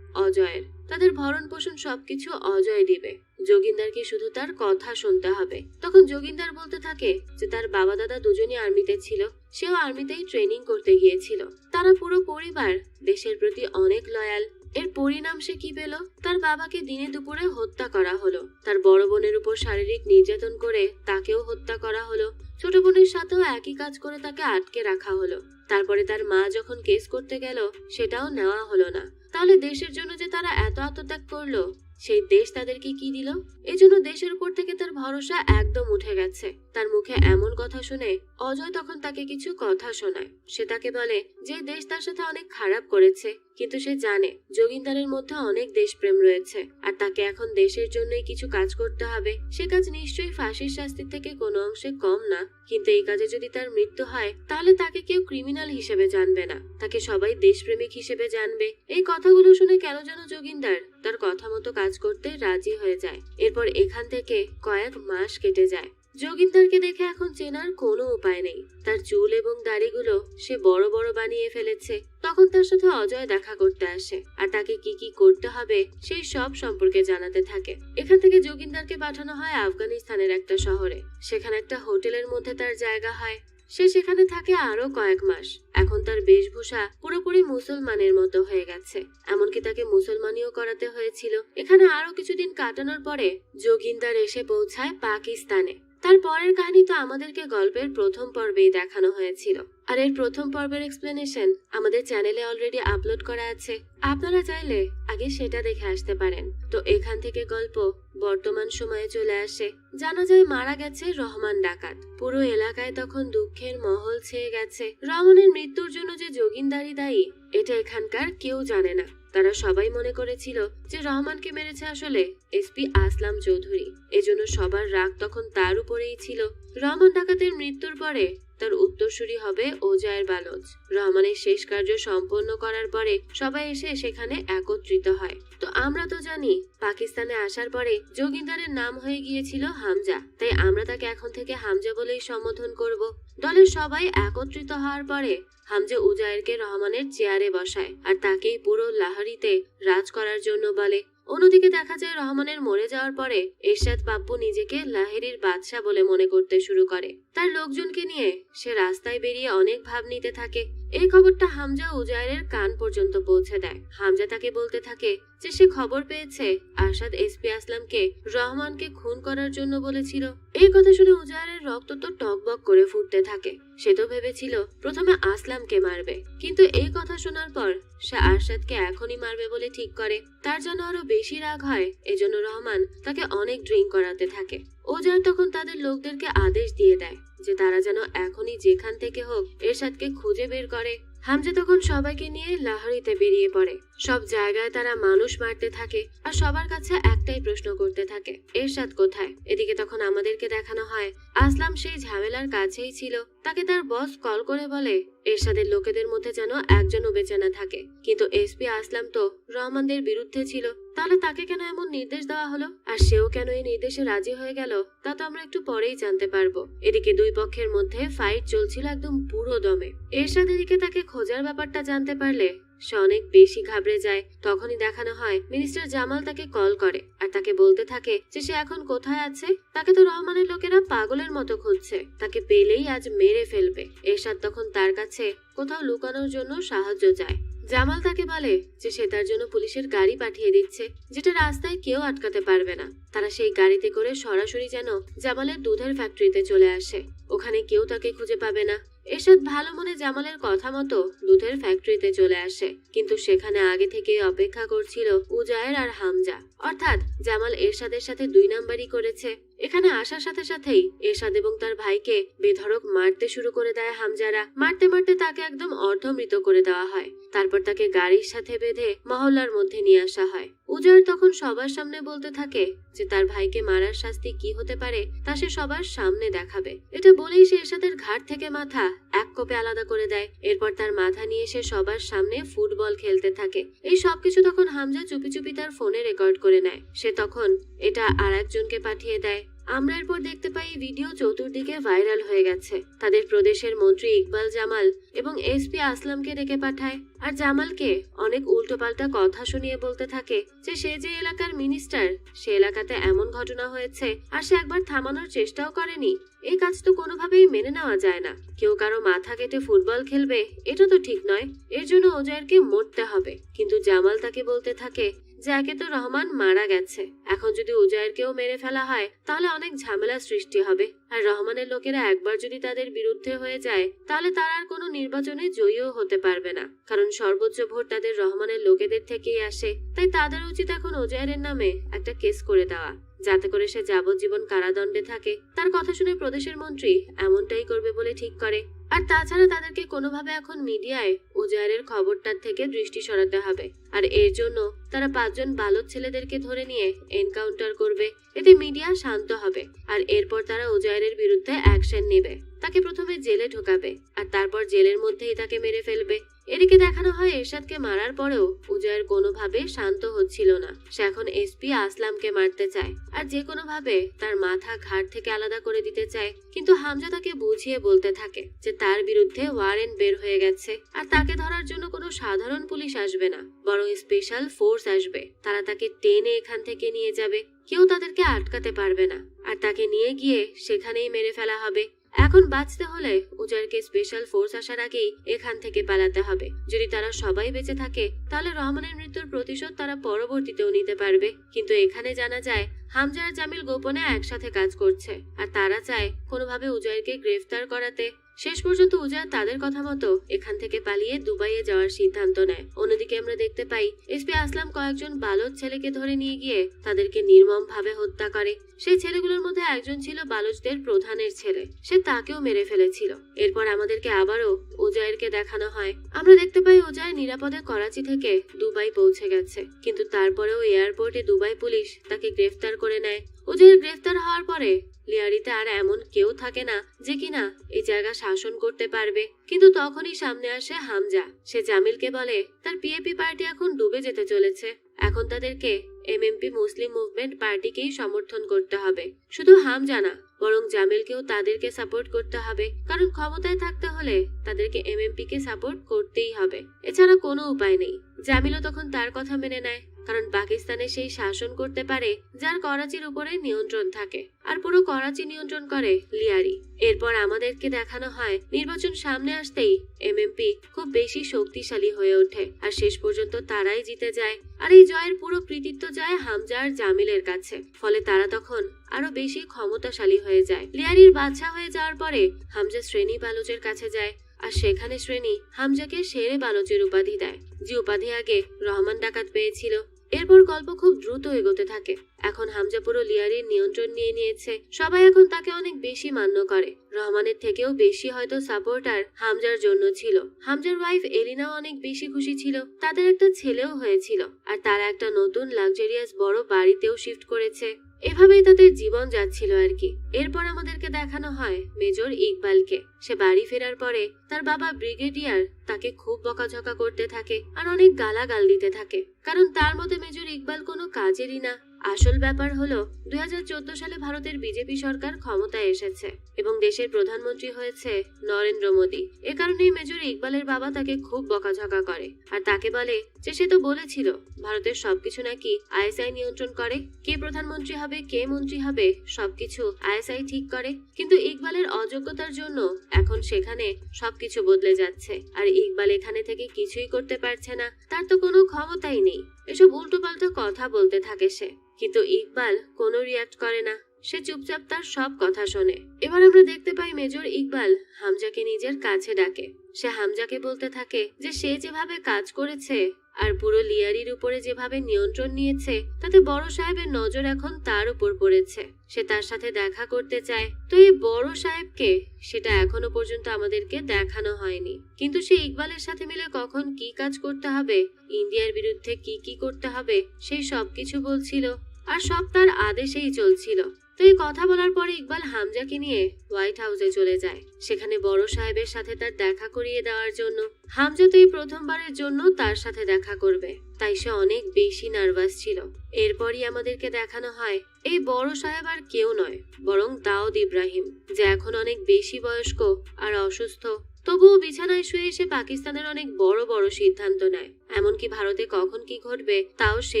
অজয়ের। তাদের ভরণ পোষণ সবকিছু অজয় দিবে। যোগিন্দারকে শুধু তার কথা শুনতে হবে। তখন যোগিন্দার বলতে থাকে যে তার বাবা দাদা দুজনই আর্মিতে ছিল, সেও আর্মিতেই ট্রেনিং করতে গিয়েছিল। তারা পুরো পরিবার দেশের প্রতি অনেক লয়াল। এর পরিণাম সে কি পেল? তার বাবাকে দিনে দুপুরে হত্যা করা হলো, তার বড় বোনের উপর শারীরিক নির্যাতন করে তাকেও হত্যা করা হলো, ছোট বোনের সাথেও একই কাজ করে তাকে আটকে রাখা হলো। তারপরে তার মা যখন কেস করতে গেল সেটাও নেওয়া হলো না। তাহলে দেশের জন্য যে তারা এত আত্মত্যাগ করলো সেই দেশ তাদেরকে কি দিল। এজন্য দেশের উপর থেকে তার ভরসা একদম উঠে গেছে। তার মুখে এমন কথা শুনে অজয় তখন তাকে কিছু কথা শোনায়। সে তাকে বলে যে দেশ তার সাথে অনেক খারাপ করেছে, কিন্তু সে জানে যোগিন্দারের মধ্যে অনেক দেশপ্রেম রয়েছে আর তাকে এখন দেশের জন্যই কিছু কাজ করতে হবে। সে কাজ নিশ্চয়ই ফাঁসির শাস্তির থেকে কোনো অংশে কম না, কিন্তু এই কাজে যদি তার মৃত্যু হয় তাহলে তাকে কেউ ক্রিমিনাল হিসেবে জানবে না, তাকে সবাই দেশপ্রেমিক হিসেবে জানবে। এই কথাগুলো শুনে কেন যেন যোগিন্দার তার কথা মতো কাজ করতে রাজি হয়ে যায়। এরপর এখান থেকে কয়েক মাস কেটে যায়। যোগিন্দারকে দেখে এখন চেনার কোনো উপায় নেই। তার চুল এবং দাড়িগুলো সে বড় বড় বানিয়ে ফেলেছে। তখন তার সাথে অজয় দেখা করতে আসে আর তাকে কি কি করতে হবে সেই সব সম্পর্কে জানাতে থাকে। এখান থেকে যোগিন্দারকে পাঠানো হয় আফগানিস্তানের একটা শহরে। সেখানে একটা হোটেলের মধ্যে তার জায়গা হয়। সে সেখানে থাকে আরো কয়েক মাস। এখন তার বেশভূষা পুরোপুরি মুসলমানের মতো হয়ে গেছে, এমনকি তাকে মুসলমানিও করাতে হয়েছিল। এখানে আরো কিছুদিন কাটানোর পরে যোগিন্দার এসে পৌঁছায় পাকিস্তানে। তার পরের কাহিনী তো আমাদেরকে গল্পের প্রথম পর্বেই দেখানো হয়েছিল, আর এর প্রথম পর্বের এক্সপ্লেনেশন আমাদের চ্যানেলে অলরেডি আপলোড করা আছে। আপনারা চাইলে আগে সেটা দেখে আসতে পারেন। তো এখান থেকে গল্প বর্তমান সময়ে চলে আসে। জানা যায় মারা গেছে রহমান ডাকাত। পুরো এলাকায় তখন দুঃখের মহল ছেয়ে গেছে। রহমানের মৃত্যুর জন্য যে যোগিন্দারি দায়ী এটা এখানকার কেউ জানে না। তারা সবাই মনে করেছিল যে রহমানকে মেরেছে আসলে এসপি আসলাম চৌধুরী। এজন্য সবার রাগ তখন তার উপরেই ছিল। রহমান ডাকাতের মৃত্যুর পরে তার উত্তরসূরি হবে অজয়ের বালজ। রহমানের শেষ কার্য সম্পন্ন করার পরে সবাই এসে সেখানে একত্রিত হয়। তো আমরা তো জানি পাকিস্তানে আসার পরে যোগিন্দারের নাম হয়ে গিয়েছিল হামজা, তাই আমরা তাকে এখন থেকে হামজা বলেই সম্বোধন করব। দলের সবাই একত্রিত হওয়ার পরে হামজা উজায়েরকে রহমানের চেয়ারে বসায় আর তাকেই পুরো লাহারিতে রাজ করার জন্য বলে। অন্যদিকে দেখা যায় রহমানের মরে যাওয়ার পরে এরশাদ পাপ্পু নিজেকে লাহেরির বাদশা বলে মনে করতে শুরু করে। তার লোকজনকে নিয়ে সে রাস্তায় বেরিয়ে অনেক ভাব নিতে থাকে। এই খবরটা হামজা উজায়ের কান পর্যন্ত পৌঁছে দেয়। হামজা তাকে বলতে থাকে যে সে খবর পেয়েছে আরশাদ এসপি আসলামকে রহমানকে খুন করার জন্য বলেছিল। এই কথা শুনে উজায়ের রক্ত তো টকবক করে ফুটতে থাকে। সে তো ভেবেছিল প্রথমে আসলামকে মারবে, কিন্তু এই কথা শোনার পর সে আরশাদকে এখনই মারবে বলে ঠিক করে। তার জন্য আরো বেশি রাগ হয়, এজন্য রহমান তাকে অনেক ড্রিঙ্ক করাতে থাকে। উজায়ের তখন তাদের লোকদেরকে আদেশ দিয়ে দেয় যে তারা যেন এখনই যেখান থেকে হোক এরশাদকে খুঁজে বের করে। হামজা তখন সবাইকে নিয়ে লাহোরিতে বেরিয়ে পড়ে। সব জায়গায় তারা মানুষ মারতে থাকে আর সবার কাছে একটাই প্রশ্ন করতে থাকে, এরশাদ কোথায়? এদিকে তখন আমাদেরকে দেখানো হয় আসলাম সেই ঝামেলার কাছেই ছিল। তাকে তার বস কল করে বলে এরশাদের লোকেদের মধ্যে যেন একজনও বেঁচে না থাকে, কিন্তু এসপি আসলাম তো রহমানদের বিরুদ্ধে ছিল। তাহলে তাকে কেন এমন নির্দেশ দেওয়া হলো আর সেও কেন এই নির্দেশে রাজি হয়ে গেল তা তো আমরা একটু পরেই জানতে পারবো। এদিকে দুই পক্ষের মধ্যে ফাইট চলছিল একদম পুরো দমে। এরশাদ এদিকে তাকে খোঁজার ব্যাপারটা জানতে পারলে সে অনেক বেশি ঘাবড়ে যায়। তখনই দেখানো হয় মিনিস্টার জামাল তাকে কল করে আর তাকে বলতে থাকে যে সে এখন কোথায় আছে। তাকে তো রহমানের লোকেরা পাগলের মতো খুঁজছে, তাকে পেলেই আজ মেরে ফেলবে। এরশাদ তখন তার কাছে কোথাও লুকানোর জন্য সাহায্য চায়। জামাল তাকে বলে যে সে তার জন্য পুলিশের গাড়ি পাঠিয়ে দিচ্ছে, যেটা রাস্তায় কেউ আটকাতে পারবে না। তারা সেই গাড়িতে করে সরাসরি যেন জামালের দুধের ফ্যাক্টরিতে চলে আসে। ওখানে কেউ তাকে খুঁজে পাবে না। এরশাদ ভালো মনে জামালের কথা মতো দুধের ফ্যাক্টরিতে চলে আসে, কিন্তু সেখানে আগে থেকে অপেক্ষা করছিল উজায়ের আর হামজা। অর্থাৎ জামাল এরশাদের সাথে দুই নাম্বারই করেছে। এখানে আসার সাথে সাথেই এরশাদ এবং তার ভাইকে বেধড়ক মারতে শুরু করে দেয় হামজারা। মারতে মারতে তাকে একদম অর্ধমৃত করে দেওয়া হয়। তারপর তাকে গাড়ির সাথে বেঁধে মহল্লার মধ্যে নিয়ে আসা হয়। উজায়ের তখন সবার সামনে বলতে থাকে যে তার ভাইকে মারার শাস্তি কি হতে পারে তা সে সবার সামনে দেখাবে। এটা বলেই সে এরশাদের ঘাট থেকে মাথা এক কোপে আলাদা করে দেয়। এরপর তার মাথা নিয়ে সে সবার সামনে ফুটবল খেলতে থাকে। এই সবকিছু তখন হামজা চুপি চুপি তার ফোনে রেকর্ড করে নেয়। সে তখন এটা আর একজনকে পাঠিয়ে দেয়। আমরা এরপর দেখতে পাই ভিডিও চতুর্দিকে ভাইরাল হয়ে গেছে। তাদের প্রদেশের মন্ত্রী ইকবাল জামাল এবং এসপি আসলামকে ডেকে পাঠায় আর জামালকে অনেক উল্টোপাল্টা কথা শুনিয়ে বলতে থাকে যে সে যে এলাকার মিনিস্টার সে এলাকাতে এমন ঘটনা হয়েছে আর সে একবার থামানোর চেষ্টাও করেনি। এই কাজ তো কোনোভাবেই মেনে নেওয়া যায় না। কেউ কারো মাথা কেটে ফুটবল খেলবে এটা তো ঠিক নয়। এর জন্য ওজায়েরকে মরতে হবে। কিন্তু জামাল তাকে বলতে থাকে যে একে তো রহমান মারা গেছে, এখন যদি উজায়েরকেও মেরে ফেলা হয় তাহলে অনেক ঝামেলা সৃষ্টি হবে। আর রহমানের লোকেরা একবার যদি তাদের বিরুদ্ধে হয়ে যায় তাহলে তারা আর কোনো নির্বাচনে জয়ীও হতে পারবে না, কারণ সর্বোচ্চ ভোট তাদের রহমানের লোকেদের থেকেই আসে। তাই তাদের উচিত এখন উজায়েরের নামে একটা কেস করে দেওয়া, যাতে করে সে যাবজ্জীবন কারাদণ্ডে থাকে। তার কথা শুনে প্রদেশের মন্ত্রী এমনটাই করবে বলে ঠিক করে। আর তাছাড়া তাদেরকে কোনোভাবে এখন মিডিয়ায় উজায়েরের খবরটার থেকে দৃষ্টি সরাতে হবে। আর এর জন্য তারা 5 জন বালক ছেলেদেরকে ধরে নিয়ে এনকাউন্টার করবে। এতে মিডিয়া শান্ত হবে আর এরপর তারা উজায়েরের বিরুদ্ধে অ্যাকশন নেবে। তাকে প্রথমে জেলে ঢোকাবে আর তারপর জেলের মধ্যেই তাকে মেরে ফেলবে। এদিকে দেখানো হয় এরশাদকে মারার পরেও উজায়ের কোনোভাবে শান্ত হচ্ছিল না। সে এখন এসপি আসলামকে মারতে চায় আর যে কোনোভাবে তার মাথা ঘাট থেকে আলাদা করে দিতে চায়, কিন্তু হামজা তাকে বুঝিয়ে বলতে থাকে যে তার বিরুদ্ধে ওয়ারেন্ট বের হয়ে গেছে আর তাকে ধরার জন্য কোনো সাধারণ পুলিশ আসবে না, বরং স্পেশাল ফোর্স আসবে। তারা তাকে টেনে এখান থেকে নিয়ে যাবে, কেউ তাদেরকে আটকাতে পারবে না আর তাকে নিয়ে গিয়ে সেখানেই মেরে ফেলা হবে। এখন বাঁচতে হলে উজায়েরকে স্পেশাল ফোর্স আসার আগেই এখান থেকে পালাতে হবে। যদি তারা সবাই বেঁচে থাকে তাহলে রহমানের মৃত্যুর প্রতিশোধ তারা পরবর্তীতেও নিতে পারবে। কিন্তু এখানে জানা যায় হামজা আর জামিল গোপনে একসাথে কাজ করছে আর তারা চায় কোনোভাবে উজায়েরকে গ্রেফতার করাতে। শেষ পর্যন্ত উজায়ের তাদের কথা মতো এখান থেকে পালিয়ে দুবাইয়ে যাওয়ার সিদ্ধান্ত নেয়। অন্যদিকে আমরা দেখতে পাই এসপি আসলাম কয়েকজন বালক ছেলেকে ধরে নিয়ে গিয়ে তাদেরকে নির্মম ভাবে হত্যা করে। সেই ছেলেগুলোর মধ্যে একজন ছিল বালুচদের প্রধানের ছেলে, সে তাকেও মেরে ফেলেছিল। এরপর আমাদেরকে আবারও উজায়েরকে দেখানো হয়। আমরা দেখতে পাই উজায়ের নিরাপদে করাচি থেকে দুবাই পৌঁছে গেছে, কিন্তু তারপরেও এয়ারপোর্টে দুবাই পুলিশ তাকে গ্রেফতার করে নেয়। উজায়ের গ্রেফতার হওয়ার পরে লিয়ারিতে আর এমন কেউ থাকে না যে কিনা এই জায়গা শাসন করতে পারবে। কিন্তু তখনই সামনে আসে হামজা। সে জামিলকে বলে তার পিএপি পার্টি এখন ডুবে যেতে চলেছে, এখন তাদেরকে এমএমপি মুসলিম মুভমেন্ট পার্টিকেই সমর্থন করতে হবে। শুধু হামজা না, বরং জামিলকেও তাদেরকে সাপোর্ট করতে হবে, কারণ ক্ষমতায় থাকতে হলে তাদেরকে এমএমপি কে সাপোর্ট করতেই হবে, এছাড়া কোনো উপায় নেই। জামিলও তখন তার কথা মেনে নেয়, কারণ পাকিস্তানে সেই শাসন করতে পারে যার করাচির উপরে নিয়ন্ত্রণ থাকে, আর পুরো করাচি নিয়ন্ত্রণ করে লিয়ারি। এরপর আমাদেরকে দেখানো হয় নির্বাচন সামনে আসতেই এমএমপি খুব বেশি শক্তিশালী হয়ে ওঠে আর শেষ পর্যন্ত তারাই জিতে যায়। আর এই জয়ের পুরো কৃতিত্ব যায় হামজা আর জামিলের কাছে, ফলে তারা তখন আরো বেশি ক্ষমতাশালী হয়ে যায়। লিয়ারির বাদশা হয়ে যাওয়ার পরে হামজা শ্রেণী বালুচের কাছে যায় আর সেখানে শ্রেণী হামজাকে শেরে বালুচের উপাধি দেয়, যে উপাধি আগে রহমান ডাকাত পেয়েছিল। এরপর গল্প খুব দ্রুত এগোতে থাকে। এখন হামজা পুরো লিয়ারির নিয়ন্ত্রণ নিয়ে নিয়েছে, সবাই এখন তাকে অনেক বেশি মান্য করে। রহমানের থেকেও বেশি হয়তো সাপোর্টার হামজার জন্য ছিল। হামজার ওয়াইফ এলিনাও অনেক বেশি খুশি ছিল, তাদের একটা ছেলেও হয়েছিল আর তারা একটা নতুন লাক্সারিয়াস বড় বাড়িতেও শিফট করেছে। এভাবেই তাদের জীবন যাচ্ছিল আর কি। এরপর আমাদেরকে দেখানো হয় মেজর ইকবালকে। সে বাড়ি ফেরার পরে তার বাবা ব্রিগেডিয়ার তাকে খুব বকাঝকা করতে থাকে আর অনেক গালাগাল দিতে থাকে, কারণ তার মতে মেজর ইকবাল কোনো কাজেরই না। আসল ব্যাপার হলো 2014 সালে ভারতের বিজেপি সরকার ক্ষমতায় এসেছে এবং দেশের প্রধানমন্ত্রী হয়েছে নরেন্দ্র মোদী। এ কারণেই মেজর ইকবালের বাবা তাকে খুব বকাঝকা করে আর তাকে বলে যে সে তো বলেছিল ভারতের সবকিছু নাকি আইএসআই নিয়ন্ত্রণ করে, কে প্রধানমন্ত্রী হবে কে মন্ত্রী হবে সবকিছু আইএসআই ঠিক করে। কিন্তু ইকবালের অযোগ্যতার জন্য এখন সেখানে সবকিছু বদলে যাচ্ছে আর ইকবাল এখানে থেকে কিছুই করতে পারছে না, তার তো কোনো ক্ষমতাই নেই। এসব উল্টোপাল্টা কথা বলতে থাকে সে, কিন্তু ইকবাল কোনো রিয়াক্ট করে না, সে চুপচাপ তার সব কথা শোনে। এবার আমরা দেখতে পাই মেজর ইকবাল হামজাকে নিজের কাছে ডাকে। সে হামজাকে বলতে থাকে যে সে যেভাবে কাজ করেছে আর পুরো লিয়ারির উপরে যেভাবে নিয়ন্ত্রণ নিয়েছে তাতে বড় সাহেবের নজর এখন তার উপর পড়েছে। সে তার সাথে দেখা করতে চায়। তো এই বড় সাহেবকে সেটা এখনো পর্যন্ত আমাদেরকে দেখানো হয়নি, কিন্তু সে ইকবালের সাথে মিলে কখন কি কাজ করতে হবে, ইন্ডিয়ার বিরুদ্ধে কি কি করতে হবে সেই সবকিছু বলছিল আর সব তার আদেশেই চলছিল। তো এই কথা বলার পরে ইকবাল হামজাকে নিয়ে হোয়াইট হাউসে চলে যায়, সেখানে বড় সাহেবের সাথে তার দেখা করিয়ে দেওয়ার জন্য। হামজা তো এই প্রথমবারের জন্য তার সাথে দেখা করবে, তাই সে অনেক বেশি নার্ভাস ছিল। এরপরই আমাদেরকে দেখানো হয় এই বড় সাহেব আর কেউ নয় বরং দাউদ ইব্রাহিম, যে এখন অনেক বেশি বয়স্ক আর অসুস্থ। তবুও বিছানায় শুয়ে এসে পাকিস্তানের অনেক বড় বড় সিদ্ধান্ত নেয়, এমনকি ভারতে কখন কি ঘটবে তাও সে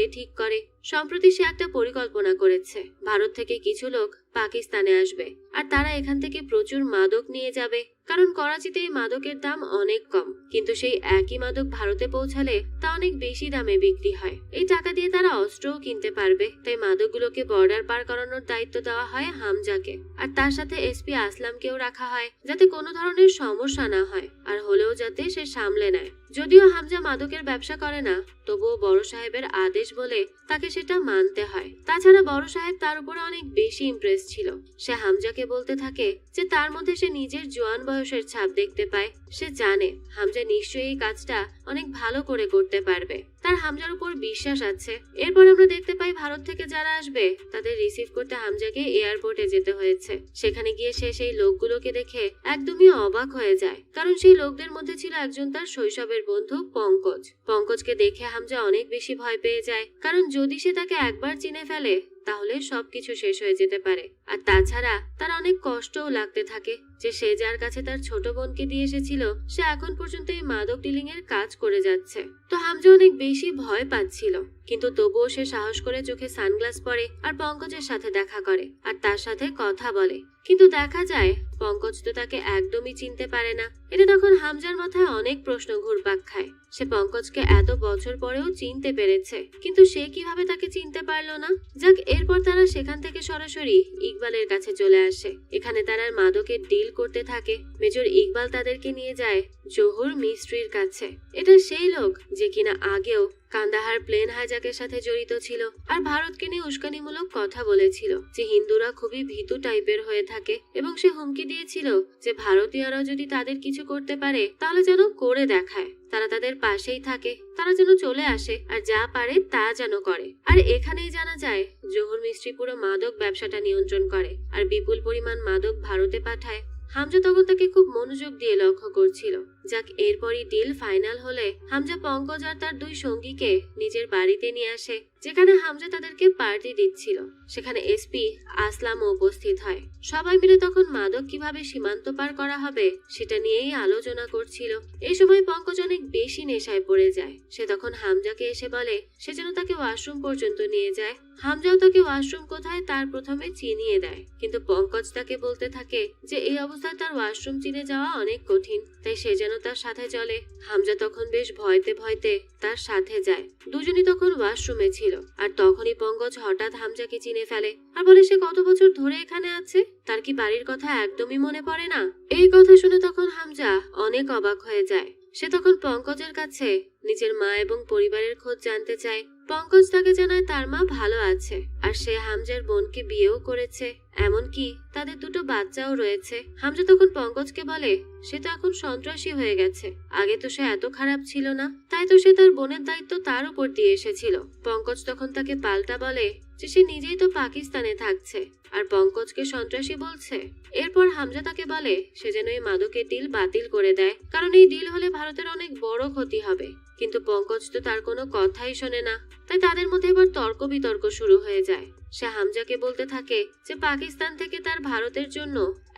ঠিক করে। সম্প্রতি সে একটা পরিকল্পনা করেছে। ভারত থেকে কিছু লোক পাকিস্তানে আসবে আর তারা এখান থেকে প্রচুর মাদক নিয়ে যাবে, কারণ করাচিতে এই মাদকের দাম অনেক কম, কিন্তু সেই একই মাদক ভারতে পৌঁছালে তা অনেক বেশি দামে বিক্রি হয়। এই টাকা দিয়ে তারা অস্ত্রও কিনতে পারবে। তাই মাদকগুলোকে বর্ডার পার করানোর দায়িত্ব দেওয়া হয় হামজাকে, আর তার সাথে এসপি আসলামকেও রাখা হয়, যাতে কোনো ধরনের সমস্যা না হয়, আর হলেও যাতে সে সামলে নেয়। যদিও হামজা মাদকের ব্যবসা করে না, তবুও বড় সাহেবের আদেশ বলে তাকে সেটা মানতে হয়। তাছাড়া বড় সাহেব তার উপরে অনেক বেশি ইমপ্রেস ছিল। সে হামজাকে বলতে থাকে যে তার মধ্যে সে নিজের জোয়ান বয়সের ছাপ দেখতে পায়। সে জানে হামজা নিশ্চয়ই এই কাজটা অনেক ভালো করে করতে পারবে। তার হামজার উপর বিশ্বাস আছে। এরপর আমরা দেখতে পাই ভারত থেকে যারা আসবে তাদের রিসিভ করতে হামজাকে এয়ারপোর্টে যেতে হয়েছে। সেখানে গিয়ে সে সেই লোকগুলোকে দেখে একদমই অবাক হয়ে যায়, কারণ সেই লোকদের মধ্যে ছিল একজন তার শৈশবের বন্ধু পঙ্কজ। পঙ্কজকে দেখে হামজা অনেক বেশি ভয় পেয়ে যায়, কারণ যদি সে তাকে একবার চিনে ফেলে তাহলে সবকিছু শেষ হয়ে যেতে পারে। আর তাছাড়া তার অনেক কষ্টও লাগতে থাকে যে সে যার কাছে তার ছোট বোনকে দিয়ে এসেছিল সে এখন পর্যন্ত এই মাদক ডিলিং এর কাজ করে যাচ্ছে। তো হামজা অনেক বেশি ভয় পাচ্ছিল, কিন্তু তবুও সে সাহস করে চোখে সানগ্লাস পরে আর পঙ্কজের সাথে দেখা করে আর তার সাথে কথা বলে। কিন্তু দেখা যায় পঙ্কজ তো তাকে একদমই চিনতে পারে না। এটা তখন হামজার মাথায় অনেক প্রশ্ন ঘুরপাক খায়। সে পঙ্কজকে এত বছর পরেও চিনতে পেরেছে, কিন্তু সে কিভাবে তাকে চিনতে পারলো না। যাক, এরপর তারা সেখান থেকে সরাসরি ইকবালের কাছে চলে আসে। এখানে তারা মাদকের ডিল করতে থাকে। মেজর ইকবাল তাদেরকে নিয়ে যায় জহুর মিস্ত্রির কাছে। এটা সেই লোক যে কিনা আগেও কান্দাহার প্লেন হাইজ্যাকের সাথে জড়িত ছিল আর ভারতকে নিয়ে উস্কানিমূলক কথা বলেছিল যে হিন্দুরা খুবই ভীতু টাইপের হয়ে থাকে, এবং সে হুমকি দিয়েছিল যে ভারতীয়রা যদি তাদের কিছু করতে পারে তাহলে যেন করে দেখায়। তারা তাদের পাশেই থাকে, তারা যেন চলে আসে আর যা পারে তা যেন করে। আর এখানেই জানা যায় জহুর মিস্ত্রি পুরো মাদক ব্যবসাটা নিয়ন্ত্রণ করে আর বিপুল পরিমাণ মাদক ভারতে পাঠায়। হামজা তখন তাকে খুব মনোযোগ দিয়ে লক্ষ্য করছিল। যাক, এরপরই ডিল ফাইনাল হলে হামজা পঙ্কজ আর তার দুই সঙ্গীকে নিজের বাড়িতে নিয়ে আসে, যেখানে হামজা তাদেরকে পার্টি দিচ্ছিল। সেখানে এসপি আসলামও উপস্থিত হয়। সবাই মিলে তখন মাদক কিভাবে সীমান্ত পার করা হবে সেটা নিয়েই আলোচনা করছিল। এই সময় পঙ্কজ অনেক বেশি নেশায় পড়ে যায়। সে তখন হামজাকে এসে বলে সে যেন তাকে ওয়াশরুম পর্যন্ত নিয়ে যায়। হামজাও তাকে ওয়াশরুম কোথায় তার প্রথমে চিনিয়ে দেয়, কিন্তু পঙ্কজ তাকে বলতে থাকে যে এই অবস্থায় তার ওয়াশরুম চিনে যাওয়া অনেক কঠিন, তাই সে যেন তার সাথে চলে। হামজা তখন বেশ ভয়তে ভয়তে তার সাথে যায়। দুজনই তখন ওয়াশরুমে ছিল, আর তখনই পঙ্কজ হঠাৎ হামজাকে চিনে ফেলে আর বলে সে কত বছর ধরে এখানে আছে, তার কি বাড়ির কথা একদমই মনে পড়ে না। এই কথা শুনে তখন হামজা অনেক অবাক হয়ে যায়। সে তখন পঙ্কজের কাছে নিজের মা এবং পরিবারের খোঁজ জানতে চায়। পঙ্কজ তাকে জানায় তার মা ভালো আছে আর সে হামজার বোনকে বিয়েও করেছে, এমনকি তাদের দুটো বাচ্চাও রয়েছে। হামজা তখন পঙ্কজকে বলে সে তো এখন সন্ত্রাসী হয়ে গেছে, আগে তো সে এত খারাপ ছিল না, তাই তো সে তার বোনের দায়িত্ব তার উপর দিয়ে এসেছিল। পঙ্কজ তখন তাকে পাল্টা বলে যে সে নিজেই তো পাকিস্তানে থাকছে আর পঙ্কজকে সন্ত্রাসী বলছে। এরপর হামজা তাকে বলে সে যেন এই মাদকের ডিল বাতিল করে দেয়, কারণ এই ডিল হলে ভারতের অনেক বড় ক্ষতি হবে। কিন্তু পঙ্কজ তো তার কোনো কথাই শোনে না, তাই তাদের মধ্যে এবার তর্ক বিতর্ক শুরু হয়ে যায়। সে হামজাকে বলতে থাকে যে পাকিস্তান থেকে তার ভারতের জন্য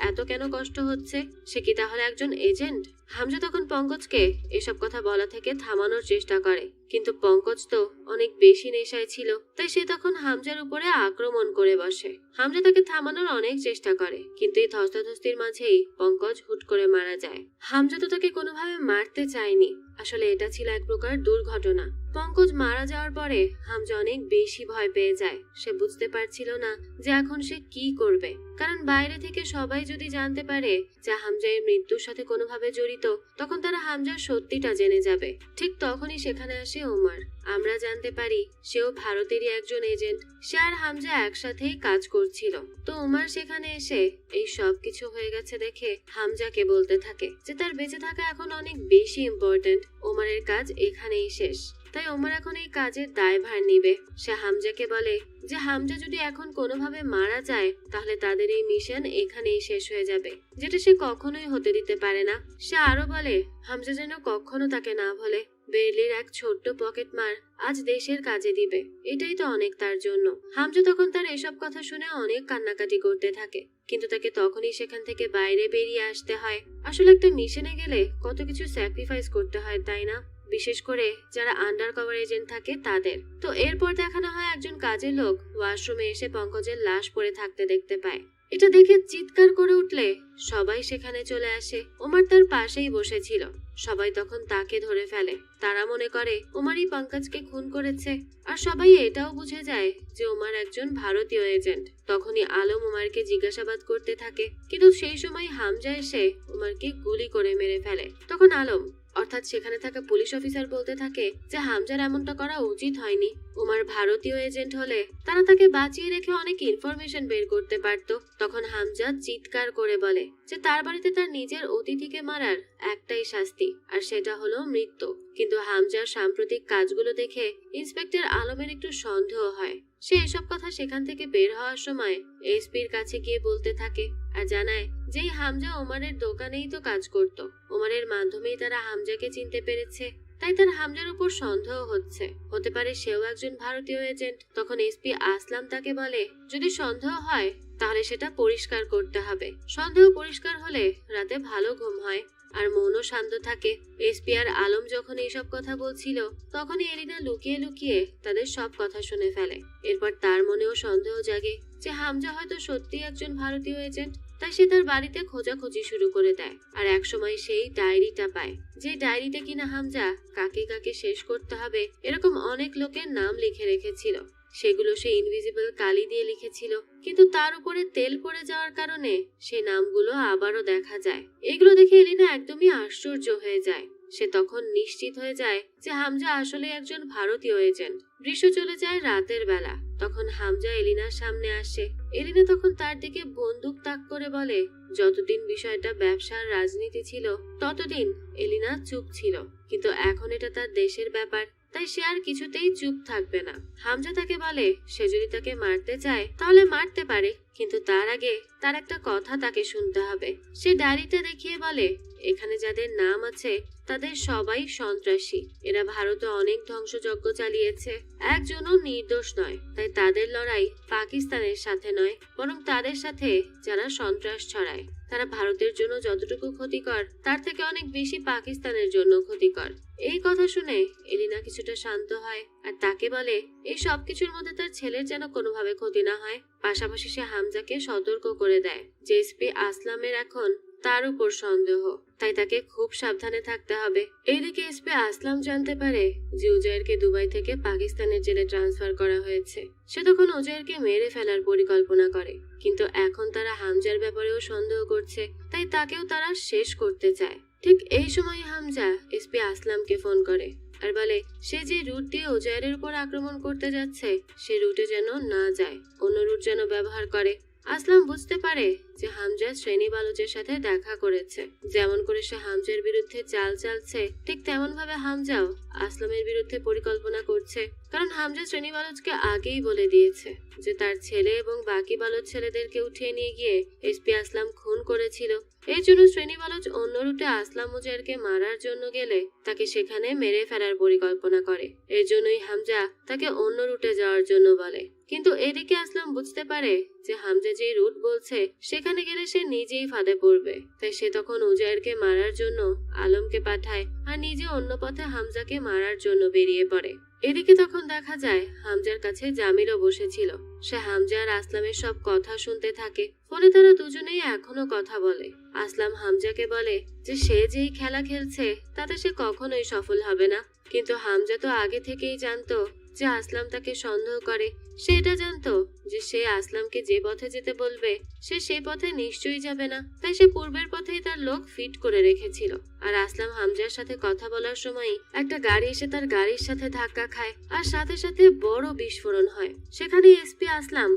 এত কেন কষ্ট হচ্ছে, সে কি তাহলে একজন এজেন্ট? হামজা তখন পঙ্কজকে এসব কথা বলা থেকে থামানোর চেষ্টা করে, কিন্তু পঙ্কজ তো অনেক বেশি নেশায় ছিল, তাই সে তখন হামজার উপরে আক্রমণ করে বসে। হামজা তাকে থামানোর অনেক চেষ্টা করে, কিন্তু এই ধস্তাধস্তির মাঝেই পঙ্কজ হুট করে মারা যায়। হামজা তো তাকে কোনোভাবে মারতে চায়নি, আসলে এটা ছিল এক প্রকার দুর্ঘটনা। পঙ্কজ মারা যাওয়ার পরে হামজা অনেক বেশি ভয় পেয়ে যায়। সে বুঝতে পারছিল না যে এখন সে কি করবে, কারণ বাইরে থেকে সবাই যদি জানতে পারে যে হামজা এর মৃত্যুর সাথে কোনোভাবে জড়িত, তখন তারা হামজার সত্যিটা জেনে যাবে। ঠিক তখনই সেখানে আসে ওমর। আমরা জানতে পারি সেও ভারতেরই একজন এজেন্ট। সে আর হামজা একসাথেই কাজ করছিল। তো ওমর সেখানে এসে এই সব কিছু হয়ে গেছে দেখে হামজাকে বলতে থাকে যে তার বেঁচে থাকা এখন অনেক বেশি ইম্পর্টেন্ট, ওমরের কাজ এখানেই শেষ, তাই ওমর এখন এই কাজের দায়ভার নিবে। সে হামজাকে বলে যে হামজা যদি এখন কোনোভাবে মারা যায় তাহলে তাদের এই মিশন এখানেই শেষ হয়ে যাবে, যেটা সে কখনোই হতে দিতে পারে না। সে আরো বলে হামজা যেন কখনো তাকে না বলে বেরলির এক ছোট্ট পকেট মার আজ দেশের কাজে দিবে, এটাই তো অনেক তার জন্য। হামজা তখন তার এসব কথা শুনে অনেক কান্নাকাটি করতে থাকে, কিন্তু তাকে তখনই সেখান থেকে বাইরে বেরিয়ে আসতে হয়। আসলে একটা মিশনে গেলে কত কিছু স্যাক্রিফাইস করতে হয়, তাই না? বিশেষ করে যারা আন্ডার কভার এজেন্ট থাকে তাদের। তো এরপর দেখানো হয় একজন কাজের লোক ওয়াশরুমে এসে পঙ্কজের লাশ পড়ে থাকতে দেখতে পায়। এটা দেখে চিৎকার করে উঠলে সবাই সেখানে চলে আসে। ওমর তার পাশেই বসেছিল। সবাই তখন তাকে ধরে ফেলে। তারা মনে করে ওমরই পঙ্কজকে খুন করেছে। আর সবাই এটাও বুঝে যায় যে ওমর একজন ভারতীয় এজেন্ট। তখনই আলম ওমরকে জিজ্ঞাসাবাদ করতে থাকে, কিন্তু সেই সময় হামজা এসে ওমরকে গুলি করে মেরে ফেলে। তখন আলম অর্থাৎ সেখানে থাকা পুলিশ অফিসার বলতে থাকে যে হামজার এমনটা করা উচিত হয়নি। ওমর ভারতীয় এজেন্ট হলে তারা তাকে বাঁচিয়ে রেখে অনেক ইনফরমেশন বের করতে পারত। তখন হামজা চিৎকার করে বলে যে তার বাড়িতে তার নিজের অতিথিকে মারার একটাই শাস্তি, আর সেটা হলো মৃত্যু। কিন্তু হামজার সাম্প্রতিক কাজগুলো দেখে ইন্সপেক্টর আলমের একটু সন্দেহ হয়। সে এসব কথা সেখান থেকে বের হওয়ার সময় এসপির কাছে গিয়ে বলতে থাকে আর জানায় যে হামজা ওমরের দোকানেই তো কাজ করত। ওমরের মাধ্যমেই তারা হামজাকে চিনতে পেরেছে, তাই তার হামজার উপর সন্দেহ হচ্ছে। হতে পারে সেও একজন ভারতীয় এজেন্ট। তখন এসপি আসলাম তাকে বলে যদি সন্দেহ হয় তাহলে সেটা পরিষ্কার করতে হবে। সন্দেহ পরিষ্কার হলে রাতে ভালো ঘুম হয় আর মনও শান্ত থাকে। এসপি আর আলম যখন এইসব কথা বলছিল তখনই এলিনা লুকিয়ে লুকিয়ে তাদের সব কথা শুনে ফেলে। এরপর তার মনেও সন্দেহ জাগে যে হামজা হয়তো সত্যি একজন ভারতীয় এজেন্ট। তাই সে তার বাড়িতে খোঁজাখুঁজি শুরু করে দেয় আর একসময় সেই ডায়েরিটা পায়, যে ডায়েরিতে কিনা হামজা কাকে কাকে শেষ করতে হবে এরকম অনেক লোকের নাম লিখে রেখেছিল। সেগুলো সে ইনভিজিবল কালি দিয়ে লিখেছিল, কিন্তু তার উপরে তেল পড়ে যাওয়ার কারণে সেই নামগুলো আবারও দেখা যায়। এগুলো দেখে এলিনা একদমই আশ্চর্য হয়ে যায়। সে তখন নিশ্চিত হয়ে যায় যে হামজা আসলে একজন ভারতীয় এজেন্ট। দৃশ্য চলে যায় রাতের বেলা। তখন হামজা এলিনার সামনে আসে। এলিনা তখন তার দিকে বন্দুক তাক করে বলে যতদিন বিষয়টা ব্যবসার রাজনীতি ছিল ততদিন এলিনা চুপ ছিল, কিন্তু এখন এটা তার দেশের ব্যাপার, তাই সে আর কিছুতেই চুপ থাকবে না। হামজা তাকে বলে সে যদি তাকে মারতে চায় তাহলে মারতে পারে, কিন্তু তার আগে তার একটা কথা তাকে শুনতে হবে। সে ডায়েরিটা দেখিয়ে বলে এখানে যাদের নাম আছে তাদের সবাই সন্ত্রাসী। এরা ভারতে অনেক ধ্বংসযজ্ঞ চালিয়েছে, একজনও নির্দোষ নয়। তাই তাদের লড়াই পাকিস্তানের সাথে নয়, বরং তাদের সাথে যারা সন্ত্রাস ছড়ায়। তারা ভারতের জন্য যতটুকু ক্ষতিকর তার থেকে অনেক বেশি পাকিস্তানের জন্য ক্ষতিকর। এই কথা শুনে এলিনা কিছুটা শান্ত হয় আর তাকে বলে এই সবকিছুর মধ্যে তার ছেলের যেন কোনোভাবে ক্ষতি না হয়। পাশাপাশি সে হামজাকে সতর্ক করে দেয় যে এসপি আসলামের এখন তার উপর সন্দেহ, তাই তাকে খুব সাবধানে থাকতে হবে। এইদিকে এসপি আসলাম জানতে পারে যে উজায়েরকে দুবাই থেকে পাকিস্তানের জেলে ট্রান্সফার করা হয়েছে। সে তখন উজায়েরকে মেরে ফেলার পরিকল্পনা করে, কিন্তু এখন তারা হামজার ব্যাপারেও সন্দেহ করছে, তাই তাকেও তারা শেষ করতে চায়। ঠিক এই সময় হামজা এসপি আসলামকে ফোন করে আর বলে সে যে রুট দিয়ে উজায়েরের উপর আক্রমণ করতে যাচ্ছে সে রুটে যেন না যায়, অন্য রুট যেন ব্যবহার করে। আসলাম বুঝতে পারে যে হামজা শ্রেণী বালুচের সাথে দেখা করেছে। যেমন করে সে হামজার বিরুদ্ধে চাল চালছে ঠিক তেমন ভাবে হামজাও আসলামের বিরুদ্ধে পরিকল্পনা করছে, কারণ হামজা শ্রেণী বালুচকে আগেই বলে দিয়েছে যে তার ছেলে এবং বাকি বালুচ ছেলেদেরকে উঠিয়ে নিয়ে গিয়ে এসপি আসলাম খুন করেছিল। এই জন্য শ্রেণী বালুচ অন্য রুটে আসলাম উজায়েরকে মারার জন্য গেলে তাকে সেখানে মেরে ফেলার পরিকল্পনা করে। এর জন্যই হামজা তাকে অন্য রুটে যাওয়ার জন্য বলে। কিন্তু এদিকে আসলাম বুঝতে পারে যে হামজা যে রুট বলছে সেখানে গেলে সে নিজেই ফাঁদে পড়বে, তাই সে তখন উজায়েরকে মারার জন্য আলমকে পাঠায় আর নিজে অন্য পথে হামজাকে মারার জন্য বেরিয়ে পড়ে। এদিকে তখন দেখা যায় হামজার কাছে জামিলও বসেছিল। সে হামজা আর আসলামের সব কথা শুনতে থাকে। ফলে তারা দুজনেই এখনো কথা বলে। আসলাম হামজাকে বলে যে সে যেই খেলা খেলছে তাতে সে কখনোই সফল হবে না, কিন্তু হামজা তো আগে থেকেই জানতো যে আসলাম তাকে সন্দেহ করে। সে এটা জানতো যে সে আসলামকে যে পথে যেতে বলবে সে সেই পথে নিশ্চয়ই যাবে না, তাই সে পূর্বের পথেই তার লোক ফিট করে রেখেছিল। আর আসলাম হামজার সাথে কথা বলার সময় একটা গাড়ি এসে তার গাড়ির সাথে ধাক্কা খায় আর সাথে সাথে বড় বিস্ফোরণ হয়। সেখানে এসপি আসলাম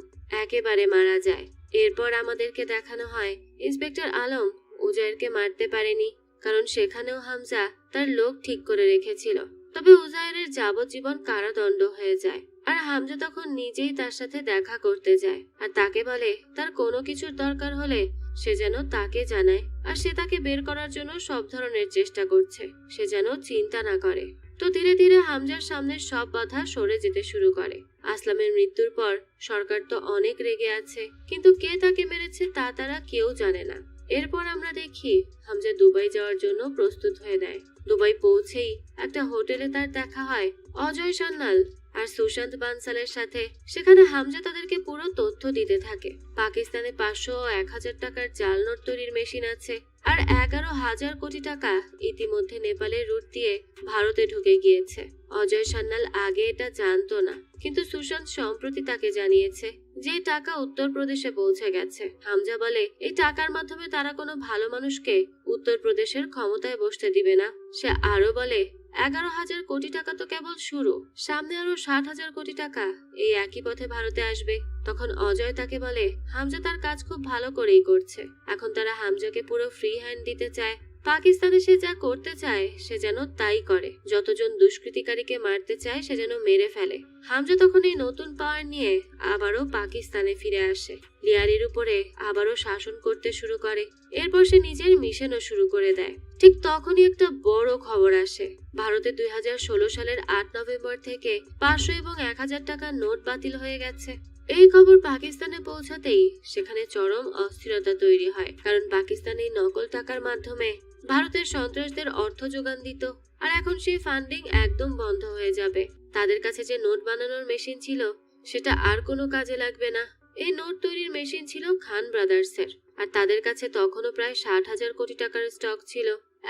একেবারে মারা যায়। এরপর আমাদেরকে দেখানো হয় ইন্সপেক্টর আলম উজায়েরকে মারতে পারেনি, কারণ সেখানেও হামজা তার লোক ঠিক করে রেখেছিল। তবে উজায়েরের যাবজ্জীবন কারাদণ্ড হয়ে যায় আর হামজা তখন নিজেই তার সাথে দেখা করতে যায় আর তাকে বলে তার কোনো কিছুর দরকার হলে সে যেন তাকে জানায় আর সে তাকে বের করার জন্য সব ধরনের চেষ্টা করছে, সে যেন চিন্তা না করে। তো ধীরে ধীরে হামজার সামনে সব বাধা সরে যেতে শুরু করে। আসলামের মৃত্যুর পর সরকার তো অনেক রেগে আছে, কিন্তু কে তাকে মেরেছে তা তারা কেউ জানে না। এরপর আমরা দেখি হামজা দুবাই যাওয়ার জন্য প্রস্তুত হয়ে নেয়। দুবাই পৌঁছেই একটা হোটেলে তার দেখা হয় অজয় সান্যাল আর সুশান্ত বানসালের সাথে। সেখানে হামজা তাদেরকে পুরো তথ্য দিতে থাকে। পাকিস্তানে 500 ও 1000 টাকার জাল নোট তৈরির মেশিন আছে, আর 11,000 কোটি টাকা ইতিমধ্যে নেপালের রুট দিয়ে ভারতে ঢুকে গিয়েছে। অজয় সান্যাল আগে এটা জানতো না, কিন্তু সুশান্ত সম্প্রতি তাকে জানিয়েছে যে টাকা উত্তরপ্রদেশে পৌঁছে গেছে। হামজা বলে এই টাকার মাধ্যমে তারা কোনো ভালো মানুষকে উত্তরপ্রদেশের ক্ষমতায় বসতে দিবে না। সে আরো বলে 11,000 কোটি টাকা তো কেবল শুরু, সামনে আরো 60,000 কোটি টাকা এই একই পথে ভারতে আসবে। তখন অজয় তাকে বলে হামজা তার কাজ খুব ভালো করেই করছে, এখন তারা হামজাকে পুরো ফ্রি হ্যান্ড দিতে চায়। পাকিস্তানে সে যা করতে চায় সে যেন তাই করে, যতজন দুষ্কৃতিকারীকে মারতে চায় সে যেন মেরে ফেলে। হামজা তখন এই নতুন পাওয়ার নিয়ে আবারও পাকিস্তানে ফিরে আসে, লিয়ারির উপরে আবারও শাসন করতে শুরু করে। এরপর সে নিজের মিশনও শুরু করে দেয়। ঠিক তখনই একটা বড় খবর আসে, ভারতে 2016 সালের 8 নভেম্বর থেকে 500 এবং 1000 টাকার নোট বাতিল হয়ে গেছে। এই খবর পাকিস্তানে পৌঁছাতেই সেখানে চরম অস্থিরতা তৈরি হয়, কারণ পাকিস্তান এই নকল টাকার মাধ্যমে ভারতের সন্ত্রাসদের অর্থ যোগান দিত, আর এখন সেই ফান্ডিং একদম বন্ধ হয়ে যাবে। তাদের কাছে যে নোট বানানোর মেশিন ছিল সেটা আর কোনো কাজে লাগবে না। এই নোট তৈরির মেশিন ছিল খান ব্রাদার্সের, আর তাদের কাছে তখনও প্রায় 60,000 কোটি টাকার স্টক ছিল।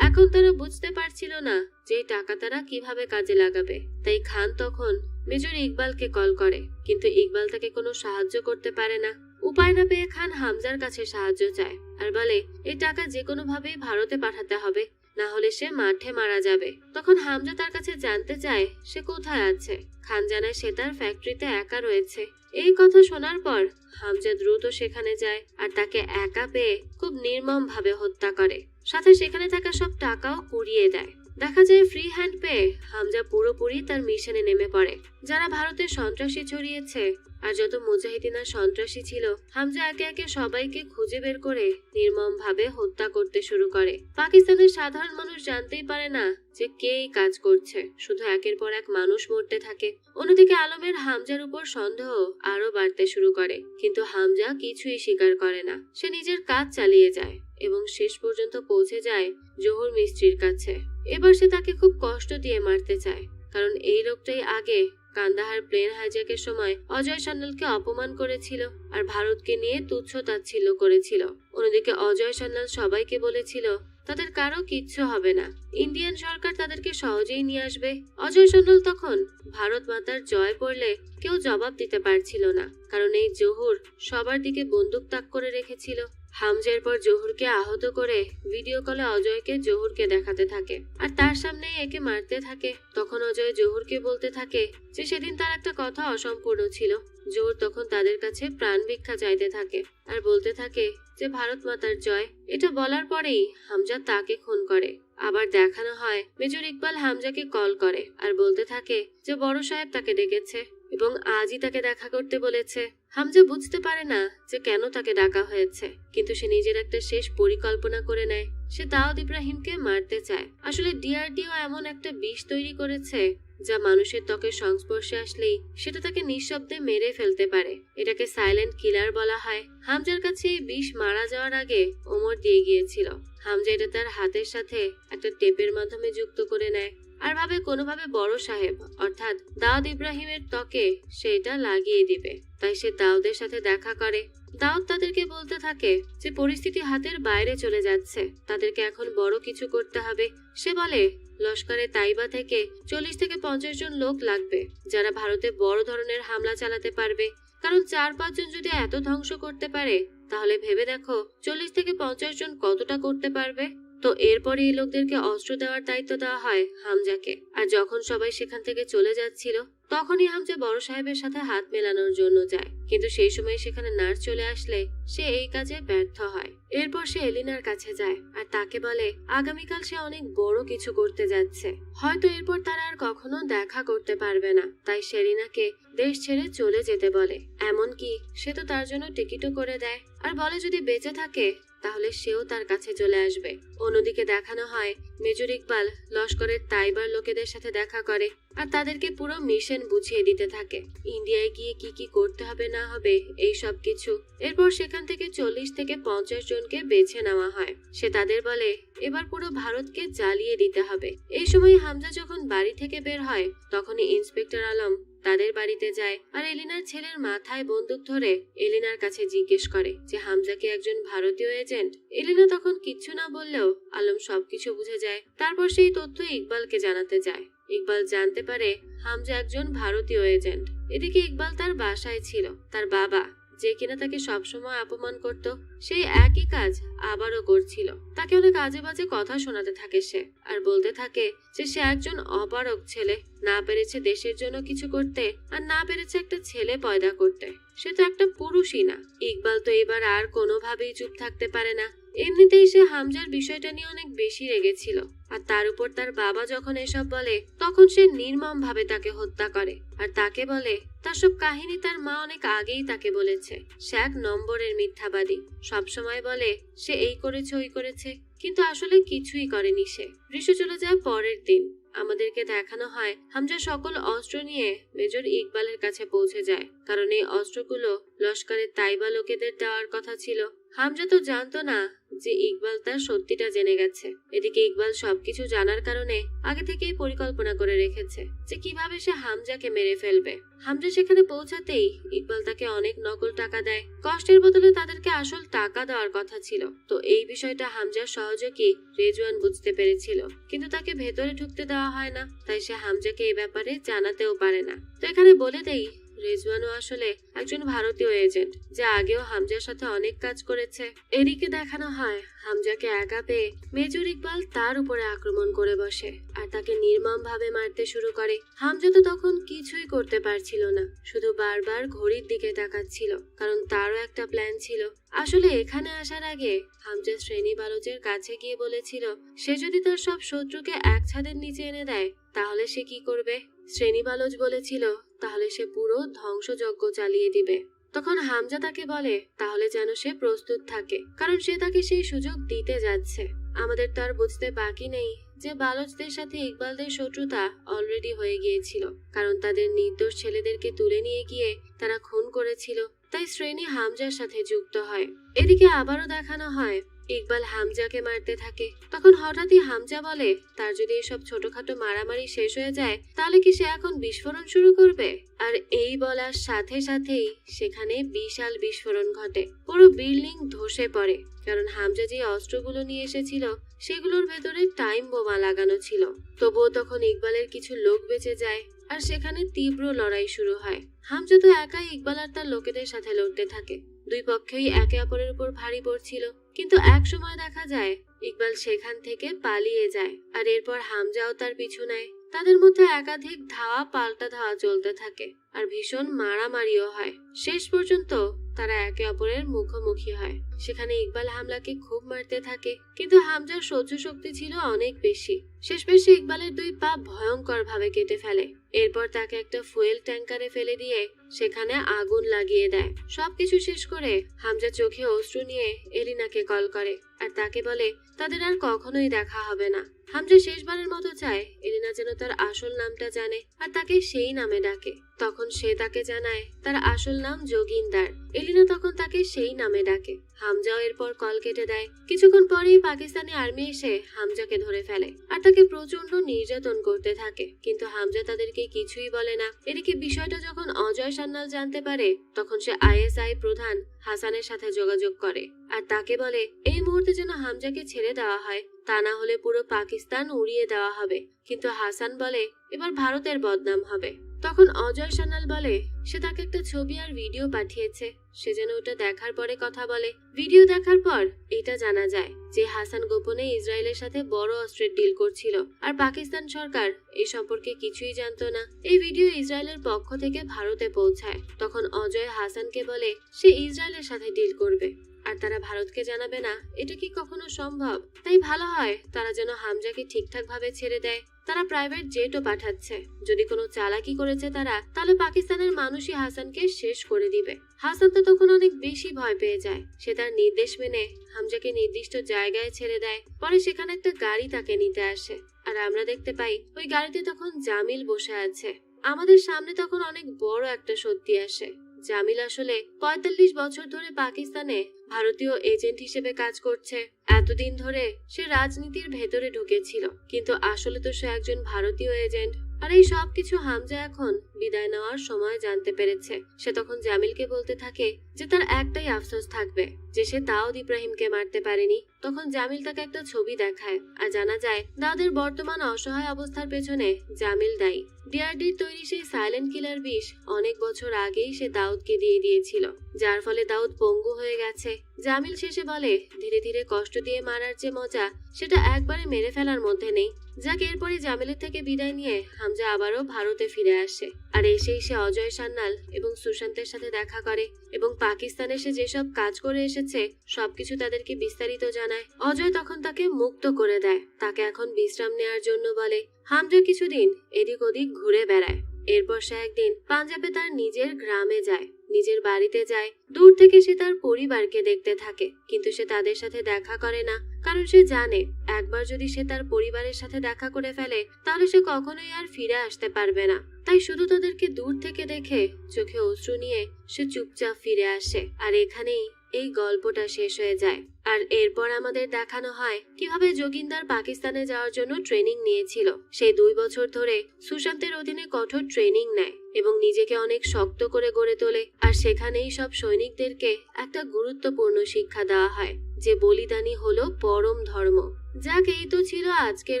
এখন তারা বুঝতে পারছিল না যে এই টাকা তারা কিভাবে কাজে লাগাবে। তাই খান তখন মেজর ইকবালকে কল করে, কিন্তু ইকবাল তাকে কোনো সাহায্য করতে পারে না। উপায় না পেয়ে খান হামজার কাছে সাহায্য চায় আর বলে এই টাকা যে কোনো ভাবেই ভারতে পাঠাতে হবে, না হলে সে মাঠে মারা যাবে। তখন হামজা তার কাছে জানতে চায় সে কোথায় আছে। খান জানায় সে তার ফ্যাক্টরিতে একা রয়েছে। এই কথা শোনার পর হামজা দ্রুত সেখানে যায় আর তাকে একা পেয়ে খুব নির্মম ভাবে হত্যা করে, সাথে সেখানে থাকা সব টাকাও উড়িয়ে দেয়। দেখা যায় ফ্রি হ্যান্ড পেয়ে হামজা পুরোপুরি তার মিশনে নেমে পড়ে। যারা ভারতে সন্ত্রাসী ছড়িয়েছে আর যত মুজাহিদিন আর সন্ত্রাসী ছিল, হামজা একে একে সবাইকে খুঁজে বের করে নির্মম ভাবে হত্যা করতে শুরু করে। পাকিস্তানের সাধারণ মানুষ জানতেই পারে না যে কে এই কাজ করছে, শুধু একের পর এক মানুষ মরতে থাকে। অন্যদিকে আলমের হামজার উপর সন্দেহ আরো বাড়তে শুরু করে, কিন্তু হামজা কিছুই স্বীকার করে না। সে নিজের কাজ চালিয়ে যায় এবং শেষ পর্যন্ত পৌঁছে যায় জহুর মিস্ত্রির কাছে। এবার সে তাকে খুব কষ্ট দিয়ে মারতে চায়, কারণ এই লোকটাই আগে কান্দাহার প্লেন হাইজ্যাকের সময় অজয় সান্যালকে অপমান করেছিল আর ভারতকে নিয়ে তুচ্ছ তাচ্ছিল্য করেছিল। অন্যদিকে অজয় সান্যাল সবাইকে বলেছিল তাদের কারো কিচ্ছু হবে না, ইন্ডিয়ান সরকার তাদেরকে সহজেই নিয়ে আসবে। অজয় সান্যাল তখন ভারত মাতার জয় পড়লে কেউ জবাব দিতে পারছিল না, কারণ এই জহুর সবার দিকে বন্দুক তাক করে রেখেছিল। হামজার পর জহুরকে আহত করে ভিডিও কলে অজয়কে জহুরকে দেখাতে থাকে আর তার সামনে একে মারতে থাকে। তখন অজয় জহুরকে বলতে থাকে যে সেদিন তার একটা কথা অসম্পূর্ণ ছিল। জহুর তখন তাদের কাছে প্রাণ ভিক্ষা চাইতে থাকে আর বলতে থাকে যে ভারত মাতার জয়। এটা বলার পরেই হামজা তাকে খুন করে। আবার দেখানো হয় মেজর ইকবাল হামজাকে কল করে আর বলতে থাকে যে বড় সাহেব তাকে ডেকেছে এবং আজই তাকে দেখা করতে বলেছে। হামজা বুঝতে পারে না যে কেন তাকে ডাকা হয়েছে, কিন্তু সে নিজের একটা শেষ পরিকল্পনা করে নেয়। সে দাউদ ইব্রাহিমকে মারতে চায়। আসলে ডিআরডিও এমন একটা বিষ তৈরি করেছে যা মানুষের ত্বকের সংস্পর্শে আসলেই সেটা তাকে নিঃশব্দে মেরে ফেলতে পারে। এটাকে সাইলেন্ট কিলার বলা হয়। হামজার কাছে এই বিষ মারা যাওয়ার আগে ওমর দিয়ে গিয়েছিল। হামজা এটা তার হাতের সাথে একটা টেপের মাধ্যমে যুক্ত করে নেয় আর ভাবে কোনোভাবে বড় সাহেব অর্থাৎ দাউদ ইব্রাহিমের ত্বকে সেটা লাগিয়ে দিবে। তাই সে দাউদের সাথে দেখা করে। দাউদ তাদেরকে বলতে থাকে যে পরিস্থিতি হাতের বাইরে চলে যাচ্ছে, তাদেরকে এখন বড় কিছু করতে হবে। সে বলে লস্করে তাইবা থেকে 40 থেকে 50 জন লোক লাগবে যারা ভারতে বড় ধরনের হামলা চালাতে পারবে, কারণ 4-5 জন যদি এত ধ্বংস করতে পারে তাহলে ভেবে দেখো 40 থেকে 50 জন কতটা করতে পারবে। তো এরপরে এই লোকদেরকে অস্ত্র দেওয়ার দায়িত্ব দেওয়া হয় হামজাকে। আর যখন সবাই সেখান থেকে চলে যাচ্ছিল তখনই হামজা বড় সাহেবের সাথে হাত মেলানোর জন্য যায়, কিন্তু সেই সময় সেখানে নার্স চলে আসলে সে এই কাজে ব্যর্থ হয়। এরপর সে এলিনার কাছে যায় আর তাকে বলে আগামীকাল সে অনেক বড় কিছু করতে যাচ্ছে, হয়তো এরপর তারা আর কখনো দেখা করতে পারবে না। তাই সেরিনাকে দেশ ছেড়ে চলে যেতে বলে, এমনকি সে তো তার জন্য টিকিটও করে দেয় আর বলে যদি বেঁচে থাকে তাহলে সেও তার কাছে চলে আসবে। অন্যদিকে দেখানো হয় মেজর ইকবাল লস্করের তাইবার লোকেদের সাথে দেখা করে আর তাদেরকে পুরো মিশন বুঝিয়ে দিতে থাকে। ইন্ডিয়ায় গিয়ে কি কি করতে হবে না না হবে এই সব কিছু। এরপর সেখান থেকে 40 থেকে 50 জনকে বেছে নেওয়া হয়। সে তাদের বলে এবার পুরো ভারতকে জ্বালিয়ে দিতে হবে। এই সময় হামজা যখন বাড়ি থেকে বের হয় তখনই ইন্সপেক্টর আলম তাদের বাড়িতে যায় আর এলিনার ছেলের মাথায় বন্দুক ধরে এলিনার কাছে জিজ্ঞেস করে যে হামজা কি একজন ভারতীয় এজেন্ট। এলিনা তখন কিচ্ছু না বললেও আলম সবকিছু বুঝে যায়। তারপর সেই তথ্য ইকবালকে জানাতে যায়। ইকবাল জানতে পারে হামজা একজন ভারতীয় এজেন্ট। এদিকে ইকবাল তার বাসায় ছিল। তার বাবা যে কিনা তাকে সবসময় অপমান করত সেই একই কাজ আবারও করছিল। তাকে অনেক আজে বাজে কথা শোনাতে থাকে সে, আর বলতে থাকে যে সে একজন অপারগ ছেলে, না পেরেছে দেশের জন্য কিছু করতে আর না পেরেছে একটা ছেলে পয়দা করতে। সে তো একটা পুরুষই না। ইকবাল তো এবার আর কোনোভাবেই চুপ থাকতে পারে না। এমনিতেই সে হামজার বিষয়টা নিয়ে অনেক বেশি রেগেছিল, আর তার উপর তার বাবা যখন এসব বলে তখন সে নির্মম ভাবে তাকে হত্যা করে আর তাকে বলে তার সব কাহিনী তার মা অনেক আগেই তাকে বলেছে। সে 1 নম্বরের মিথ্যাবাদী, সবসময় বলে সে এই করেছে ওই করেছে, কিন্তু আসলে কিছুই করেনি সে। দৃশ্য চলে যায় পরের দিন। আমাদেরকে দেখানো হয় হামজা সকল অস্ত্র নিয়ে মেজর ইকবালের কাছে পৌঁছে যায়, কারণ এই অস্ত্রগুলো লস্করের তাইবা লোকেদের দেওয়ার কথা ছিল। হামজা তো জানতো না যে ইকবাল তার সত্যিটা জেনে গেছে। এদিকে ইকবাল সবকিছু জানার কারণে আগে থেকেই পরিকল্পনা করে রেখেছে যে কিভাবে সে হামজাকে মেরে ফেলবে। হামজা সেখানে পৌঁছাতেই ইকবাল তাকে অনেক নকল টাকা দেয়। কষ্টের বদলে তাদেরকে আসল টাকা দেওয়ার কথা ছিল। তো এই বিষয়টা হামজার সহযোগী রেজওয়ান বুঝতে পেরেছিল, কিন্তু তাকে ভেতরে ঢুকতে দেওয়া হয় না, তাই সে হামজাকে এই ব্যাপারে জানাতেও পারে না। তো এখানে বলে দেই রেজওয়ানও আসলে একজন ভারতীয় এজেন্ট, যা আগেও হামজার সাথে অনেক কাজ করেছে। এদিকে দেখানো হয় হামজাকে একা পেয়ে মেজর ইকবাল তার উপরে আক্রমণ করে বসে আর তাকে নির্মম ভাবে মারতে শুরু করে। হামজা তো তখন কিছুই করতে পারছিল না, শুধু বারবার ঘড়ির দিকে তাকাচ্ছিল, কারণ তারও একটা প্ল্যান ছিল। আসলে এখানে আসার আগে হামজা শ্রেণী বালকের কাছে গিয়ে বলেছিল সে যদি তার সব শত্রুকে এক ছাদের নিচে এনে দেয় তাহলে সে কি করবে। শ্রেণী বালক বলেছিল তাহলে সে পুরো ধ্বংসযজ্ঞ চালিয়ে দিবে। তখন হামজা তাকে বলে তাহলে যেন সে প্রস্তুত থাকে, কারণ সে তাকে সেই সুযোগ দিতে যাচ্ছে। আমাদের তো আর বুঝতে বাকি নেই যে বালকদের সাথে ইকবালদের শত্রুতা অলরেডি হয়ে গিয়েছিল, কারণ তাদের নির্দোষ ছেলেদেরকে তুলে নিয়ে গিয়ে তারা খুন করেছিল। তাই শ্রেণী হামজার সাথে যুক্ত হয়। এদিকে আবারও দেখানো হয় ইকবাল হামজাকে মারতে থাকে। তখন হঠাৎই হামজা বলে তার যদি এসব ছোটখাটো মারামারি শেষ হয়ে যায় তাহলে কি সে এখন বিস্ফোরণ শুরু করবে। আর এই বলার সাথে সাথেই সেখানে বিশাল বিস্ফোরণ ঘটে। পুরো বিল্ডিং ধসে পড়ে, কারণ হামজা যে অস্ত্রগুলো নিয়ে এসেছিল সেগুলোর ভেতরে টাইম বোমা লাগানো ছিল। তবুও তখন ইকবালের কিছু লোক বেঁচে যায় আর সেখানে তীব্র লড়াই শুরু হয়। হামজা তো একাই ইকবাল আর তার লোকেদের সাথে লড়তে থাকে। দুই পক্ষেই একে অপরের উপর ভারী পড়ছিল, কিন্তু এক সময় দেখা যায় ইকবাল সেখান থেকে পালিয়ে যায় আর এরপর হামজাও তার পিছু নেয়। তাদের মধ্যে একাধিক ধাওয়া পাল্টা ধাওয়া চলতে থাকে আর ভীষণ মারামারিও হয়। শেষ পর্যন্ত তারা একে অপরের মুখোমুখি হয়। সেখানে ইকবাল হামলাকে খুব মারতে থাকে, কিন্তু হামজার সহ্য শক্তি ছিল অনেক বেশি। শেষমেশে ইকবালের 2 পা ভয়ঙ্কর ভাবে কেটে ফেলে। এরপর তাকে একটা ফুয়েল ট্যাঙ্কারে ফেলে দিয়ে সেখানে আগুন লাগিয়ে দেয়। সবকিছু শেষ করে হামজা চোখে অশ্রু নিয়ে এলিনাকে কল করে আর তাকে বলে তাদের আর কখনোই দেখা হবে না। হামজা শেষবারের মতো চায় এলিনা যেন তার আসল নামটা জানে আর তাকে সেই নামে ডাকে। তখন সে তাকে জানায় তার আসল নাম যোগিন্দার। এলিনা তখন তাকে সেই নামে ডাকে। হামজাও এরপর কল কেটে দেয়। কিছুক্ষণ পরেই পাকিস্তানি আর্মি এসে হামজাকে ধরে ফেলে আর তাকে প্রচন্ড নির্যাতন করতে থাকে, কিন্তু হামজা তাদেরকে কিছুই বলে না। এদিকে বিষয়টা যখন অজয় সান্যাল জানতে পারে তখন সে আইএসআই প্রধান হাসানের সাথে যোগাযোগ করে আর তাকে বলে এই মুহূর্তে যেন হামজাকে ছেড়ে দেওয়া হয়, তা না হলে পুরো পাকিস্তান উড়িয়ে দেওয়া হবে। কিন্তু হাসান বলে এবার ভারতের বদনাম হবে। তখন অজয় সান্যাল বলে সে তাকে একটা ছবি আর ভিডিও পাঠিয়েছে, সে যেন ওটা দেখার পরে কথা বলে। ভিডিও দেখার পর এটা জানা যায় যে হাসান গোপনে ইসরায়েলের সাথে বড় অস্ত্রের ডিল করছিল আর পাকিস্তান সরকার এই সম্পর্কে কিছুই জানতো না। এই ভিডিও ইসরায়েলের পক্ষ থেকে ভারতে পৌঁছায়। তখন অজয় হাসানকে বলে সে ইসরায়েলের সাথে ডিল করবে আর তারা ভারতকে জানাবে না। এটা কি কখনো সম্ভব? তাই ভালো হয় তারা যেন হামজাকে ঠিকঠাক ভাবে ছেড়ে দেয়। তারা প্রাইভেট জেটও পাঠাচ্ছে। যদি কোনো চালাকি করেছে তারা, তাহলে পাকিস্তানের মানুষই হাসানকে শেষ করে দিবে। হাসান তো তখন অনেক বেশি ভয় পেয়ে যায়। সে তার নির্দেশ মেনে হামজাকে নির্দিষ্ট জায়গায় ছেড়ে দেয়। পরে সেখানে একটা গাড়ি তাকে নিতে আসে আর আমরা দেখতে পাই ওই গাড়িতে তখন জামিল বসে আছে। আমাদের সামনে তখন অনেক বড় একটা সত্যি আসে। জামিল আসলে ৪৫ বছর ধরে পাকিস্তানে ভারতীয় এজেন্ট হিসেবে কাজ করছে। এতদিন ধরে সে রাজনীতির ভেতরে ঢুকেছিল, কিন্তু আসলে তো সে একজন ভারতীয় এজেন্ট। আর এই সবকিছু হামজা এখন বিদায় নেওয়ার সময় জানতে পেরেছে। সে তখন জামিলকে বলতে থাকে যে তার একটাই আফসোস থাকবে যে সে দাউদ ইব্রাহিমকে মারতে পারেনি। তখন জামিল তাকে একটা ছবি দেখায় আর জানা যায় দাউদের বর্তমান অসহায় অবস্থার পেছনে জামিল দায়ী। ডিআরডির তৈরি সেই সাইলেন্ট কিলার বিষ অনেক বছর আগেই সে দাউদকে দিয়ে দিয়েছিল, যার ফলে দাউদ পঙ্গু হয়ে গেছে। জামিল শেষে বলে ধীরে ধীরে কষ্ট দিয়ে মারার যে মজা সেটা একবারে মেরে ফেলার মধ্যে নেই। যাক, এরপরে জামিলের থেকে বিদায় নিয়ে হামজা আবারও ভারতে ফিরে আসে। আর এসেই সে অজয় সান্যাল এবং সুশান্তের সাথে দেখা করে এবং পাকিস্তানে সে যেসব কাজ করে এসেছে সবকিছু তাদেরকে বিস্তারিত জানায়। অজয় তখন তাকে মুক্ত করে দেয়, তাকে এখন বিশ্রাম নেওয়ার জন্য বলে। হামজা কিছুদিন এদিক ওদিক ঘুরে বেড়ায়। এরপর সে একদিন পাঞ্জাবে তার নিজের গ্রামে যায়, নিজের বাড়িতে যায়। দূর থেকে সে তার পরিবারকে দেখতে থাকে, কিন্তু সে তাদের সাথে দেখা করে না, কারণ সে জানে একবার যদি সে তার পরিবারের সাথে দেখা করে ফেলে তাহলে সে কখনোই আর ফিরে আসতে পারবে না। তাই শুধু তাদেরকে দূর থেকে দেখে চোখে অশ্রু নিয়ে সে চুপচাপ ফিরে আসে। আর এখানেই এই গল্পটা শেষ হয়ে যায়। আর এরপর আমাদের দেখানো হয় কিভাবে যোগিন্দার পাকিস্তানে যাওয়ার জন্য ট্রেনিং নিয়েছিল। সেই 2 বছর ধরে সুশান্তের অধীনে কঠোর ট্রেনিং নেয় এবং নিজেকে অনেক শক্ত করে গড়ে তোলে। আর সেখানেই সব সৈনিকদেরকে একটা গুরুত্বপূর্ণ শিক্ষা দেওয়া হয় যে বলিদানই হলো পরম ধর্ম। যাক, এই তো ছিল আজকের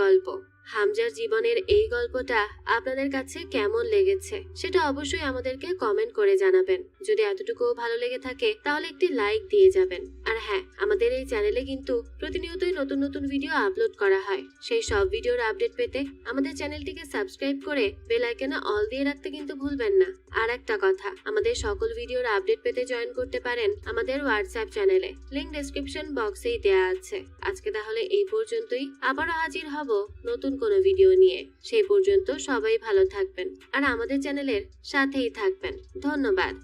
গল্প। হামজার জীবনের এই গল্পটা আপনাদের কাছে কেমন লেগেছে সেটা অবশ্যই আমাদেরকে কমেন্ট করে জানাবেন। যদি এতটুকুও ভালো লেগে থাকে তাহলে একটি লাইক দিয়ে যাবেন। আর হ্যাঁ, আমাদের এই চ্যানেলে কিন্তু প্রতিনিয়তই নতুন নতুন ভিডিও আপলোড করা হয়। সেই সব ভিডিওর আপডেট পেতে আমাদের চ্যানেলটিকে সাবস্ক্রাইব করে বেল আইকনে অল দিয়ে রাখতে কিন্তু ভুলবেন না। আর একটা কথা, আমাদের সকল ভিডিওর আপডেট পেতে জয়েন করতে পারেন আমাদের হোয়াটসঅ্যাপ চ্যানেলে, লিংক ডেসক্রিপশন বক্সেই দেয়া আছে। আজকে তাহলে এই পর্যন্তই, আবারও হাজির হব নতুন কোনো ভিডিও নিয়ে। সেই পর্যন্ত সবাই ভালো থাকবেন আর আমাদের চ্যানেলের সাথেই থাকবেন। ধন্যবাদ।